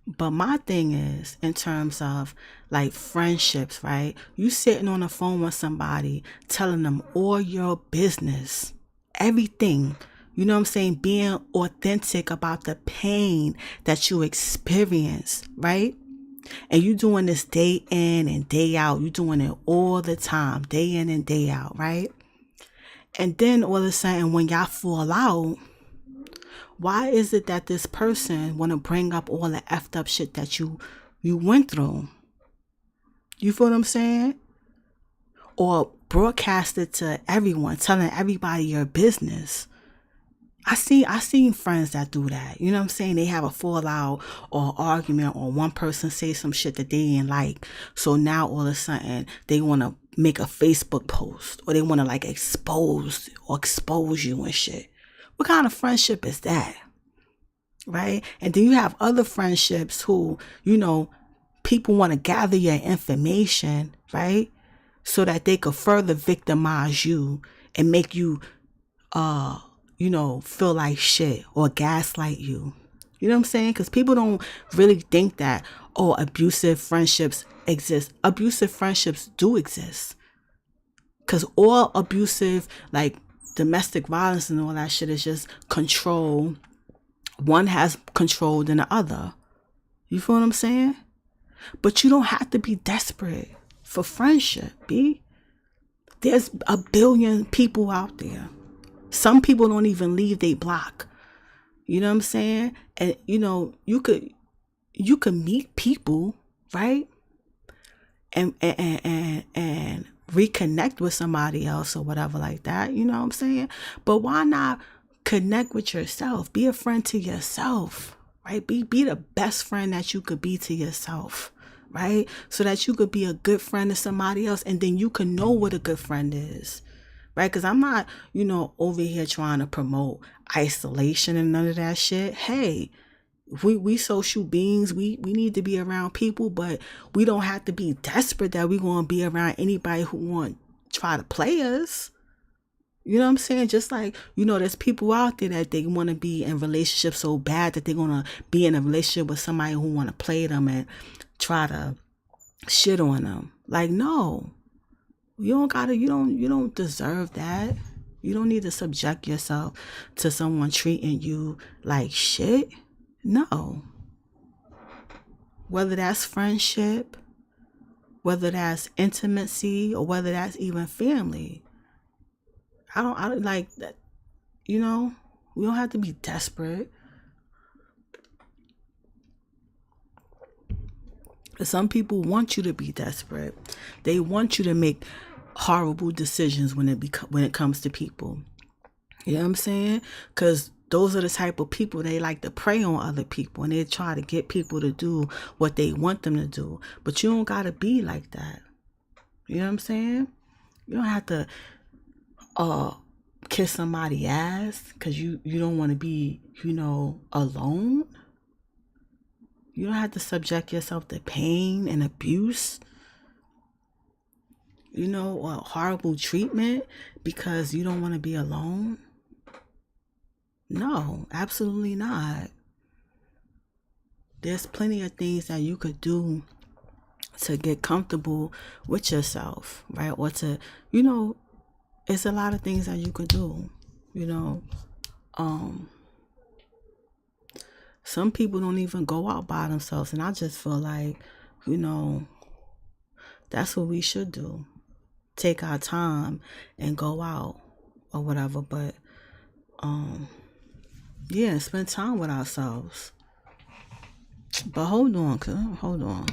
But my thing is, in terms of like friendships, right? You sitting on the phone with somebody, telling them all your business, everything. You know what I'm saying? Being authentic about the pain that you experience, right? And you doing this day in and day out. You doing it all the time, day in and day out, right? And then all of a sudden, when y'all fall out, why is it that this person want to bring up all the effed up shit that you went through? You feel what I'm saying? Or broadcast it to everyone, telling everybody your business. I seen friends that do that. You know what I'm saying? They have a fallout or argument, or one person say some shit that they didn't like. So now all of a sudden they want to make a Facebook post, or they want to like expose you and shit. What kind of friendship is that? Right? And then you have other friendships who, you know, people want to gather your information, right? So that they could further victimize you and make you, you know, feel like shit or gaslight you. You know what I'm saying? Because people don't really think that, oh, abusive friendships exist. Abusive friendships do exist. Because all abusive, like domestic violence and all that shit, is just control. One has control than the other. You feel what I'm saying? But you don't have to be desperate for friendship, B. There's a billion people out there. Some people don't even leave their block. You know what I'm saying? And you know, you could meet people, right? And reconnect with somebody else or whatever like that. You know what I'm saying? But why not connect with yourself? Be a friend to yourself, right? Be the best friend that you could be to yourself, right? So that you could be a good friend to somebody else, and then you can know what a good friend is. right? Because I'm not, over here trying to promote isolation and none of that shit. Hey, we social beings. We need to be around people, but we don't have to be desperate that we're going to be around anybody who want to try to play us. You know what I'm saying? Just like, there's people out there that they want to be in relationships so bad that they're going to be in a relationship with somebody who want to play them and try to shit on them. Like, no. You don't deserve that. You don't need to subject yourself to someone treating you like shit. No. Whether that's friendship, whether that's intimacy, or whether that's even family. I don't like that. We don't have to be desperate. Some people want you to be desperate. They want you to make horrible decisions when it comes to people. You know what I'm saying? Because those are the type of people, they like to prey on other people and they try to get people to do what they want them to do. But you don't gotta be like that. You know what I'm saying? You don't have to kiss somebody's ass because you don't want to be, alone. You don't have to subject yourself to pain and abuse, or horrible treatment because you don't want to be alone. No, absolutely not. There's plenty of things that you could do to get comfortable with yourself, right? Or to, it's a lot of things that you could do, Some people don't even go out by themselves, and I just feel like, that's what we should do. Take our time and go out or whatever, but spend time with ourselves. But hold on.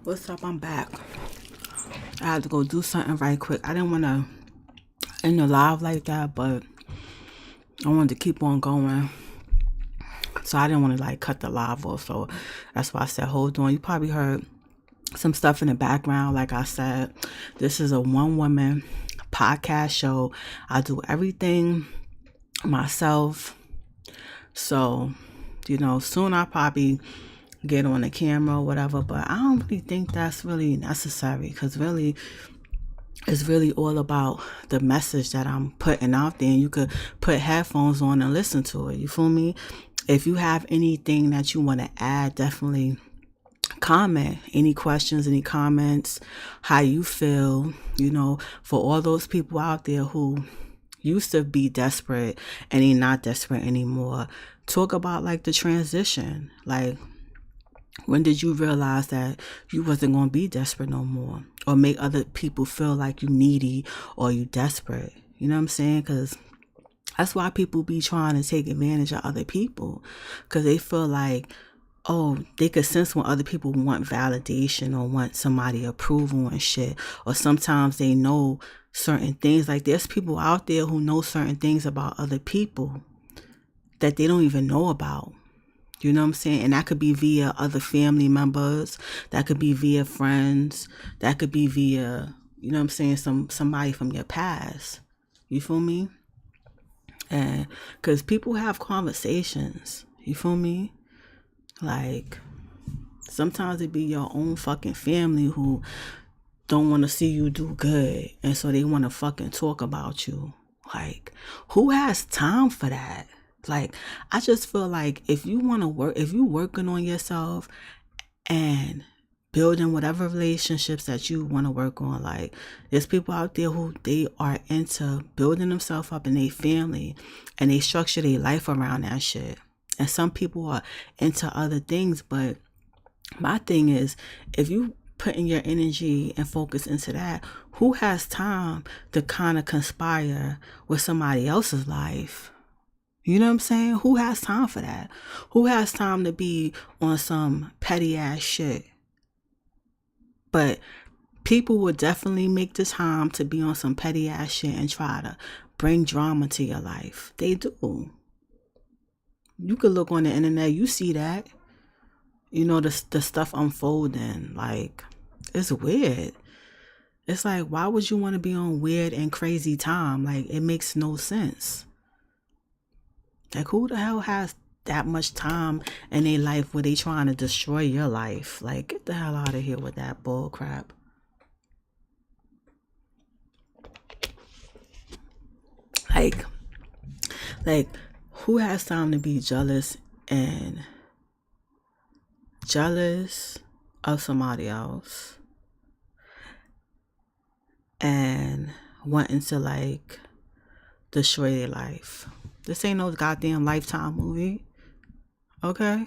What's up? I'm back. I had to go do something right quick. I didn't want to end the live like that, but I wanted to keep on going. So I didn't want to cut the live off. So that's why I said, hold on. You probably heard some stuff in the background. Like I said, this is a one-woman podcast show. I do everything myself. So, soon I'll probably get on the camera or whatever, but I don't really think that's really necessary because really it's really all about the message that I'm putting out there, and you could put headphones on and listen to it. You feel me? If you have anything that you want to add, definitely comment. Any questions, any comments, how you feel, for all those people out there who used to be desperate and they not desperate anymore. Talk about like the transition. Like, when did you realize that you wasn't going to be desperate no more, or make other people feel like you needy or you desperate? You know what I'm saying? Because that's why people be trying to take advantage of other people, because they feel like, oh, they could sense when other people want validation or want somebody approval and shit. Or sometimes they know certain things. Like, there's people out there who know certain things about other people that they don't even know about. You know what I'm saying? And that could be via other family members. That could be via friends. That could be via, you know what I'm saying, somebody from your past. You feel me? And because people have conversations. You feel me? Like, sometimes it be your own fucking family who don't want to see you do good. And so they want to fucking talk about you. Like, who has time for that? Like, I just feel like if you want to work, if you working on yourself and building whatever relationships that you want to work on, like, there's people out there who they are into building themselves up in their family and they structure their life around that shit. And some people are into other things, but my thing is, if you putting your energy and focus into that, who has time to kind of conspire with somebody else's life? You know what I'm saying? Who has time for that? Who has time to be on some petty ass shit? But people will definitely make the time to be on some petty ass shit and try to bring drama to your life. They do. You could look on the internet, you see that. The stuff unfolding. Like, it's weird. It's like, why would you want to be on weird and crazy time? Like, it makes no sense. Like, who the hell has that much time in their life where they trying to destroy your life? Like, get the hell out of here with that bull crap. Like, who has time to be jealous of somebody else and wanting to, like, destroy their life? This ain't no goddamn Lifetime movie. Okay?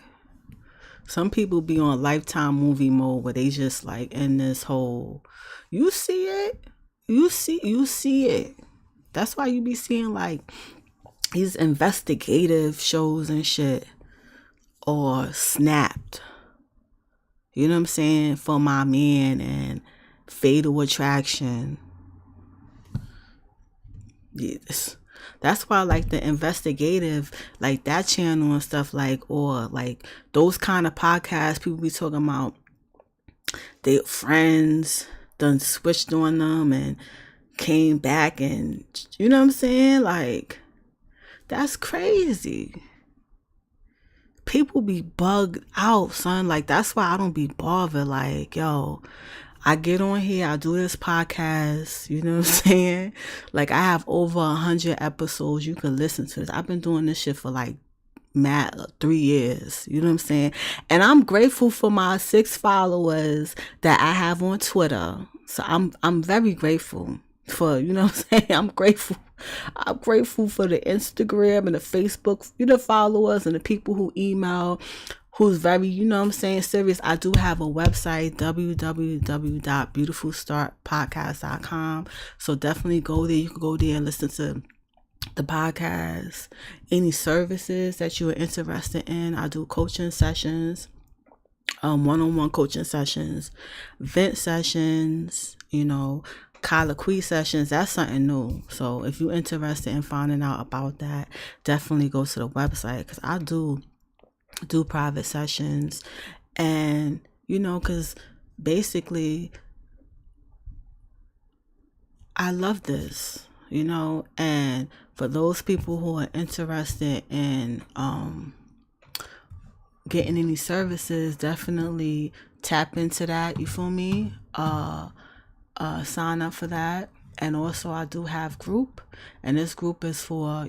Some people be on Lifetime movie mode where they just like in this whole, you see it. You see it. That's why you be seeing like these investigative shows and shit, or Snapped. You know what I'm saying? For My Man and Fatal Attraction. Yes. That's why, like, the investigative, like that channel and stuff, like, or like those kind of podcasts, people be talking about their friends done switched on them and came back, and you know what I'm saying? Like, that's crazy. People be bugged out, son. Like, that's why I don't be bothered. Like, yo, I get on here, I do this podcast, you know what I'm saying? Like, I have over 100 episodes you can listen to this. I've been doing this shit for like 3 years, you know what I'm saying? And I'm grateful for my 6 followers that I have on Twitter. So I'm very grateful for, you know what I'm saying? I'm grateful for the Instagram and the Facebook, followers and the people who email, who's very, you know what I'm saying, serious. I do have a website, www.beautifulstartpodcast.com. So definitely go there. You can go there and listen to the podcast. Any services that you are interested in, I do coaching sessions, one-on-one coaching sessions, vent sessions, colloquy sessions. That's something new. So if you're interested in finding out about that, definitely go to the website, because I do private sessions. And because basically I love this, and for those people who are interested in getting any services, definitely tap into that. You feel me? Sign up for that. And also I do have group, and this group is for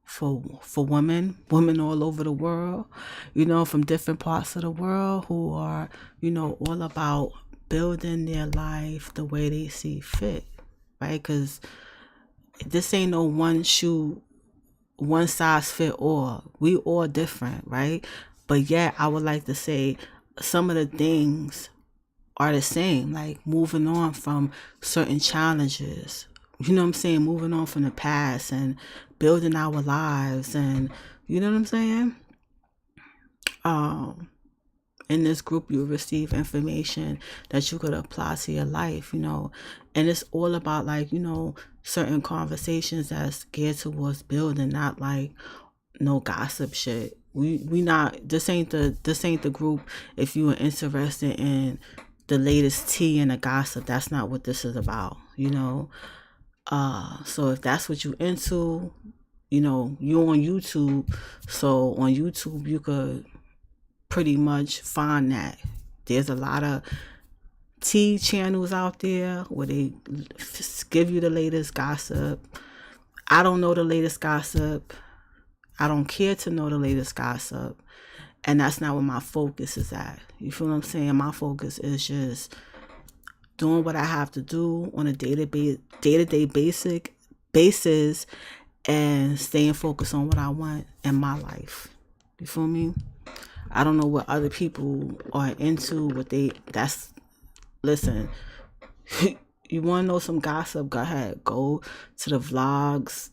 for women all over the world, from different parts of the world who are, all about building their life the way they see fit, right? Because this ain't no one size fit all. We all different, right? But yeah, I would like to say some of the things are the same, like moving on from certain challenges, moving on from the past and building our lives, and you know what I'm saying? In this group, you receive information that you could apply to your life, and it's all about, like, certain conversations that's geared towards building, not like no gossip shit. We not, this ain't the group. If you are interested in the latest tea and the gossip, that's not what this is about, so if that's what you into, you on YouTube. So on YouTube you could pretty much find that there's a lot of tea channels out there where they give you the latest gossip. I don't know the latest gossip. I don't care to know the latest gossip. And that's not where my focus is at. You feel what I'm saying? My focus is just doing what I have to do on a day-to-day basis and staying focused on what I want in my life. You feel me? I don't know what other people are into, listen, you want to know some gossip, go ahead. Go to the vlogs,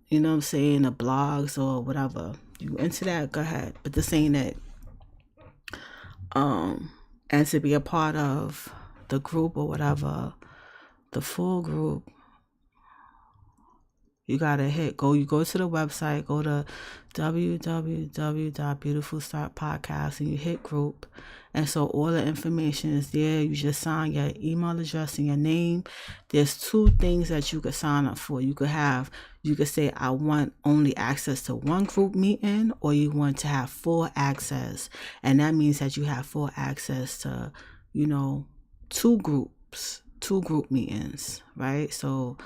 the blogs or whatever. You into that, go ahead. But this ain't it. And to be a part of the group or whatever, the full group, you gotta you go to the website, go to www.beautifulstartpodcast, and you hit group. And so all the information is there. You just sign your email address and your name. There's 2 things that you could sign up for. You could say, I want only access to one group meeting, or you want to have full access. And that means that you have full access to, 2 group meetings, right? So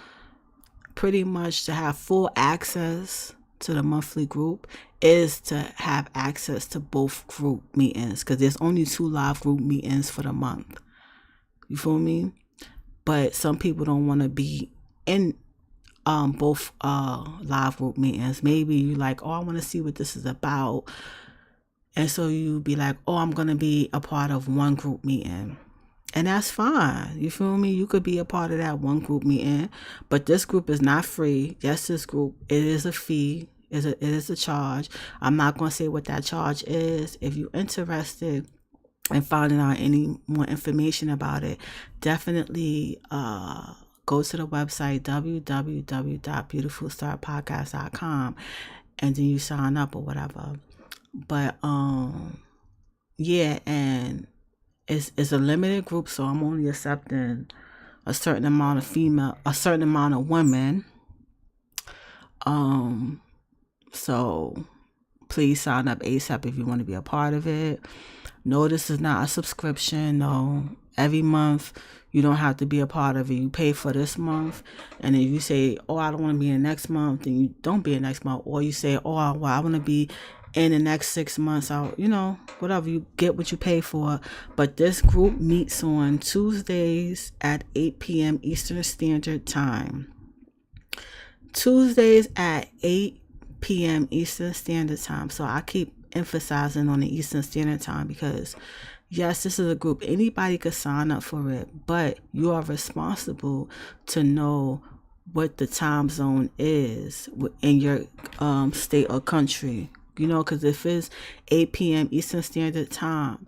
pretty much to have full access to the monthly group is to have access to both group meetings, because there's only 2 live group meetings for the month. You feel me? But some people don't want to be in both live group meetings. Maybe you like, I want to see what this is about, and so you be like, I'm gonna be a part of one group meeting. And that's fine. You feel me? You could be a part of that one group meeting, but this group is not free. Yes, this group, it is a fee. It is a charge. I'm not going to say what that charge is. If you're interested in finding out any more information about it, definitely go to the website www.beautifulstartpodcast.com, and then you sign up or whatever. But yeah, and it's a limited group, so I'm only accepting a certain amount of women. So please sign up ASAP if you want to be a part of it. No, this is not a subscription. No, every month you don't have to be a part of it. You pay for this month, and if you say, I don't want to be in the next month, then you don't be in the next month. Or you say, I want to be in the next 6 months, whatever, you get what you pay for. But this group meets on Tuesdays at 8 p.m. Eastern Standard Time. Tuesdays at 8 p.m. Eastern Standard Time. So I keep emphasizing on the Eastern Standard Time because, yes, this is a group. Anybody could sign up for it, but you are responsible to know what the time zone is in your state or country. Because if it's 8 p.m. Eastern Standard Time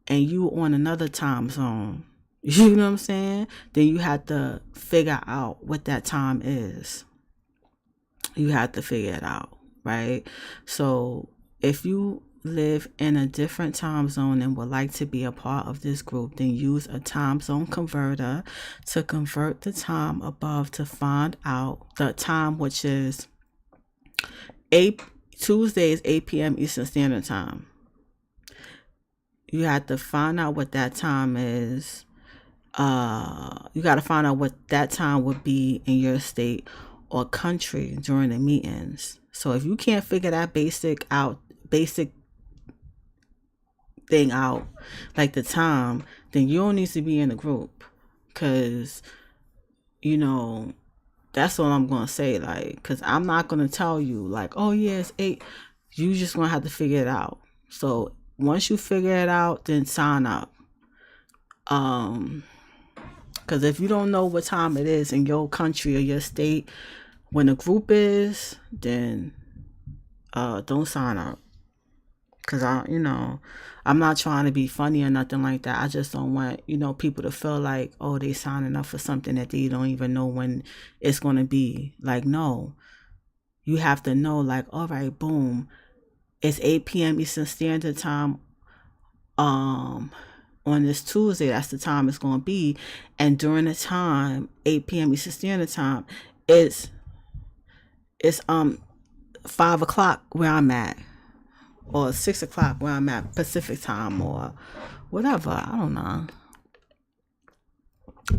and you on another time zone, you know what I'm saying? Then you have to figure out what that time is. You have to figure it out, right? So if you live in a different time zone and would like to be a part of this group, then use a time zone converter to convert the time above to find out the time, which is Tuesdays, 8 p.m. Eastern Standard Time. You have to find out what that time is. You got to find out what that time would be in your state or country during the meetings. So if you can't figure that basic thing out, like the time, then you don't need to be in a group. Cause, you know, that's all I'm gonna say. Like, cause I'm not gonna tell you like, oh yeah, it's 8. You just gonna have to figure it out. So once you figure it out, then sign up. Cause if you don't know what time it is in your country or your state when the group is, then don't sign up. Cause I'm not trying to be funny or nothing like that. I just don't want, people to feel like, oh, they signing up for something that they don't even know when it's going to be. Like, no, you have to know, like, all right, boom, it's 8 p.m. Eastern Standard Time. On this Tuesday, that's the time it's going to be. And during the time, 8 p.m. Eastern Standard Time, it's 5 o'clock where I'm at, or 6 o'clock where I'm at Pacific time, or whatever. I don't know.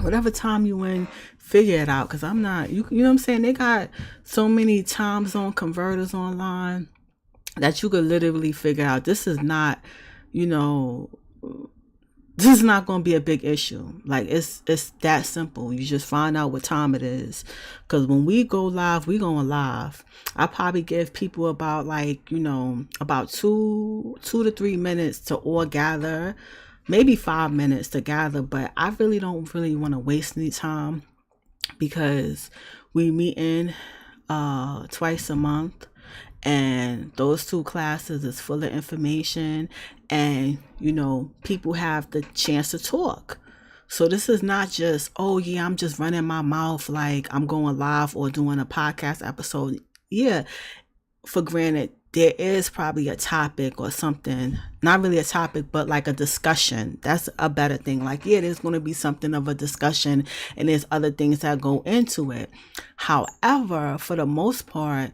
Whatever time you in, figure it out. Cause I'm not, you know what I'm saying? They got so many time zone converters online that you could literally figure out. This is not, this is not going to be a big issue. Like it's that simple. You just find out what time it is. Cause when we go live, we going live. I probably give people about about 2 to 3 minutes to all gather, maybe 5 minutes to gather. But I really don't want to waste any time because we meet in twice a month. And those 2 classes is full of information, and people have the chance to talk. So this is not just, oh yeah, I'm just running my mouth like I'm going live or doing a podcast episode. Yeah, for granted, there is probably a topic or something, not really a topic, but like a discussion. That's a better thing. Like, yeah, there's going to be something of a discussion, and there's other things that go into it. However, for the most part,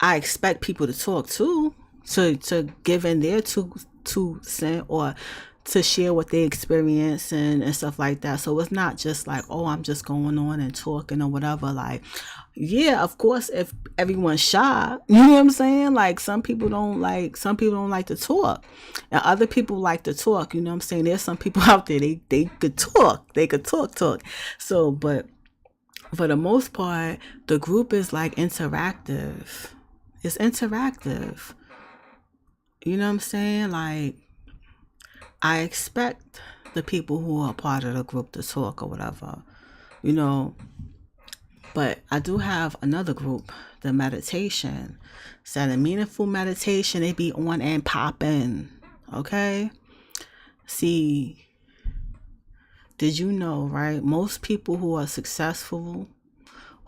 I expect people to talk too, to give in their two cent, or to share what they experience and stuff like that. So it's not just like, oh, I'm just going on and talking or whatever. Like, yeah, of course, if everyone's shy, you know what I'm saying? Like some people don't like to talk, and other people like to talk. You know what I'm saying? There's some people out there, they could talk, talk. So, but for the most part, the group is like interactive. It's interactive. You know what I'm saying? Like, I expect the people who are part of the group to talk or whatever, But I do have another group, the meditation. So the meaningful meditation, they be on and popping. Okay? See, did you know, right? Most people who are successful,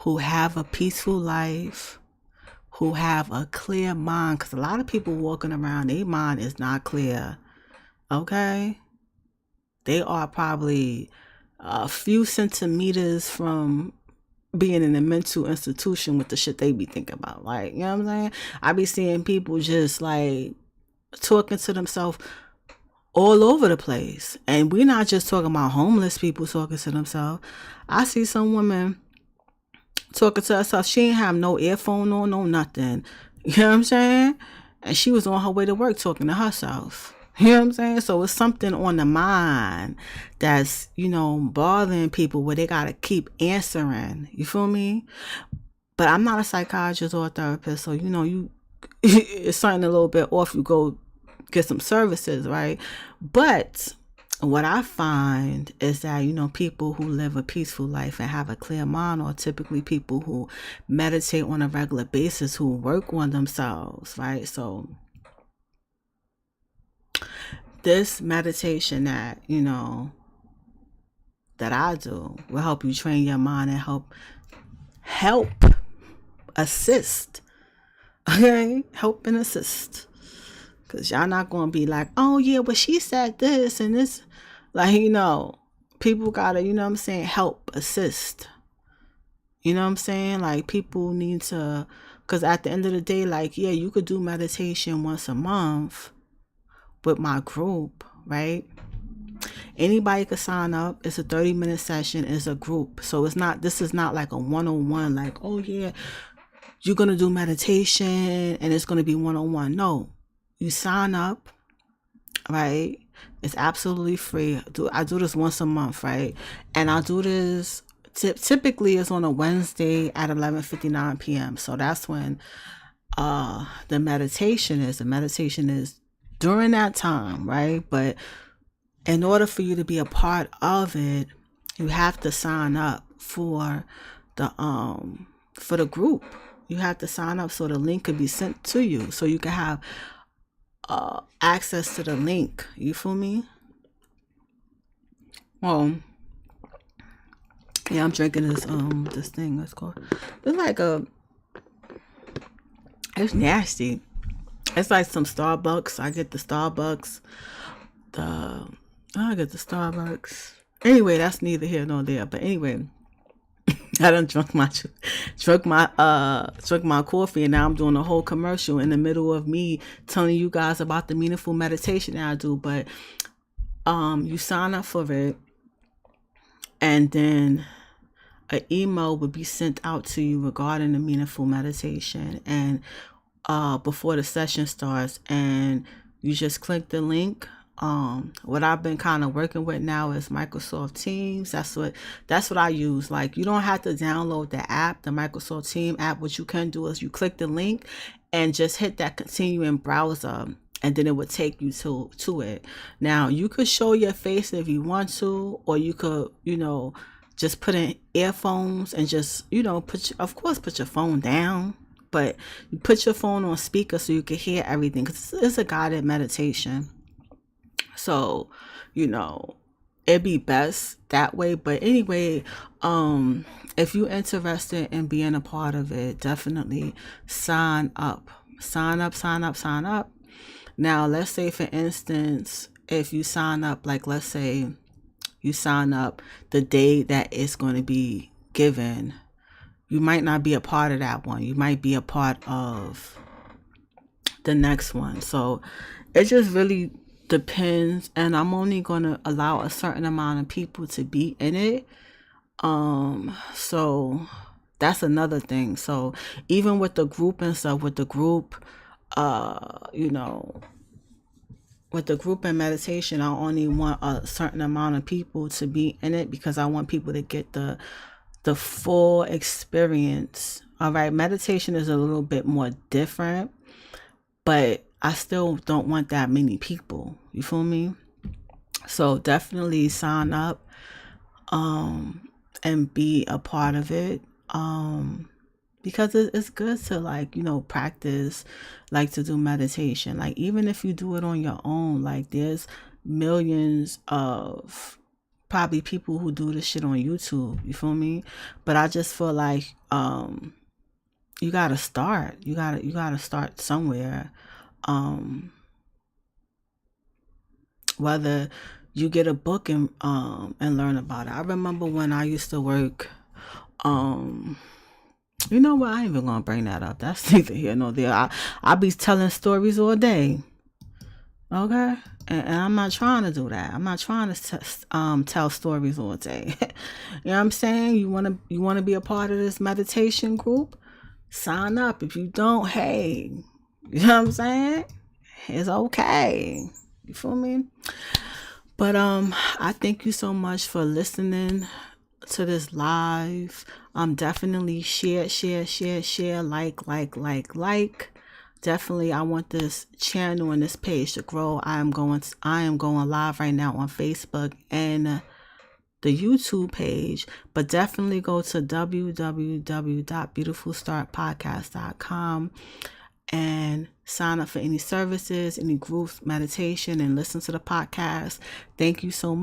who have a peaceful life, who have a clear mind, because a lot of people walking around, their mind is not clear. Okay? They are probably a few centimeters from being in a mental institution with the shit they be thinking about. Like, you know what I'm saying? I be seeing people just like talking to themselves all over the place. And we're not just talking about homeless people talking to themselves. I see some women talking to herself. She ain't have no earphone on, no nothing. You know what I'm saying? And she was on her way to work talking to herself. You know what I'm saying? So it's something on the mind that's, bothering people where they got to keep answering. You feel me? But I'm not a psychiatrist or a therapist. So, it's something a little bit off. You go get some services, right? But what I find is that, people who live a peaceful life and have a clear mind are typically people who meditate on a regular basis, who work on themselves, right? So this meditation that, that I do will help you train your mind and help assist. Okay? Help and assist. Because y'all not going to be like, oh yeah, well she said this and this. Like, people got to, help assist. You know what I'm saying? Like, people need to, because at the end of the day, like, yeah, you could do meditation once a month with my group, right? Anybody could sign up. It's a 30-minute session. It's a group. So this is not like a one-on-one, like, oh yeah, you're going to do meditation and it's going to be one-on-one. No, you sign up, right? It's absolutely free. I do this once a month, right? And I do this typically it's on a Wednesday at 11:59 p.m. So that's when the meditation is. The meditation is during that time, right? But in order for you to be a part of it, you have to sign up for the group. You have to sign up so the link could be sent to you, so you can have access to the link. You feel me? Well, yeah, I'm drinking this thing. It's called. It's like it's nasty. It's like some Starbucks. I get the Starbucks. I get the Starbucks. Anyway, that's neither here nor there. But anyway, I done drunk my coffee, and now I'm doing a whole commercial in the middle of me telling you guys about the meaningful meditation that I do. But you sign up for it, and then an email would be sent out to you regarding the meaningful meditation, and before the session starts, and you just click the link. What I've been kind of working with now is Microsoft Teams. That's what I use. Like, you don't have to download the app, the Microsoft Teams app. What you can do is you click the link and just hit that continue in browser, and then it would take you to it. Now, you could show your face if you want to, or you could, just put in earphones and just, put your phone down, but you put your phone on speaker so you can hear everything, because it's a guided meditation. So, it'd be best that way. But anyway, if you're interested in being a part of it, definitely sign up. Sign up. Now, let's say, for instance, if you sign up, like, let's say you sign up the day that it's going to be given, you might not be a part of that one. You might be a part of the next one. So it just really depends, and I'm only going to allow a certain amount of people to be in it. So that's another thing. So even with the group and stuff, with the group and meditation, I only want a certain amount of people to be in it, because I want people to get the full experience. All right, meditation is a little bit more different, but I still don't want that many people. You feel me? So definitely sign up and be a part of it. Because it's good to practice, to do meditation. Like, even if you do it on your own, like, there's millions of probably people who do this shit on YouTube. You feel me? But I just feel like you gotta start. You gotta start somewhere. Whether you get a book and learn about it. I remember when I used to work. You know what? I ain't even gonna bring that up. That's neither here nor there. I be telling stories all day. Okay, and I'm not trying to do that. I'm not trying to tell stories all day. You know what I'm saying? You wanna be a part of this meditation group? Sign up. If you don't, hey, you know what I'm saying? It's okay. You feel me? But I thank you so much for listening to this live. Definitely share, like. Definitely, I want this channel and this page to grow. I am going live right now on Facebook and the YouTube page, but definitely go to www.beautifulstartpodcast.com and sign up for any services, any groups, meditation, and listen to the podcast. Thank you so much.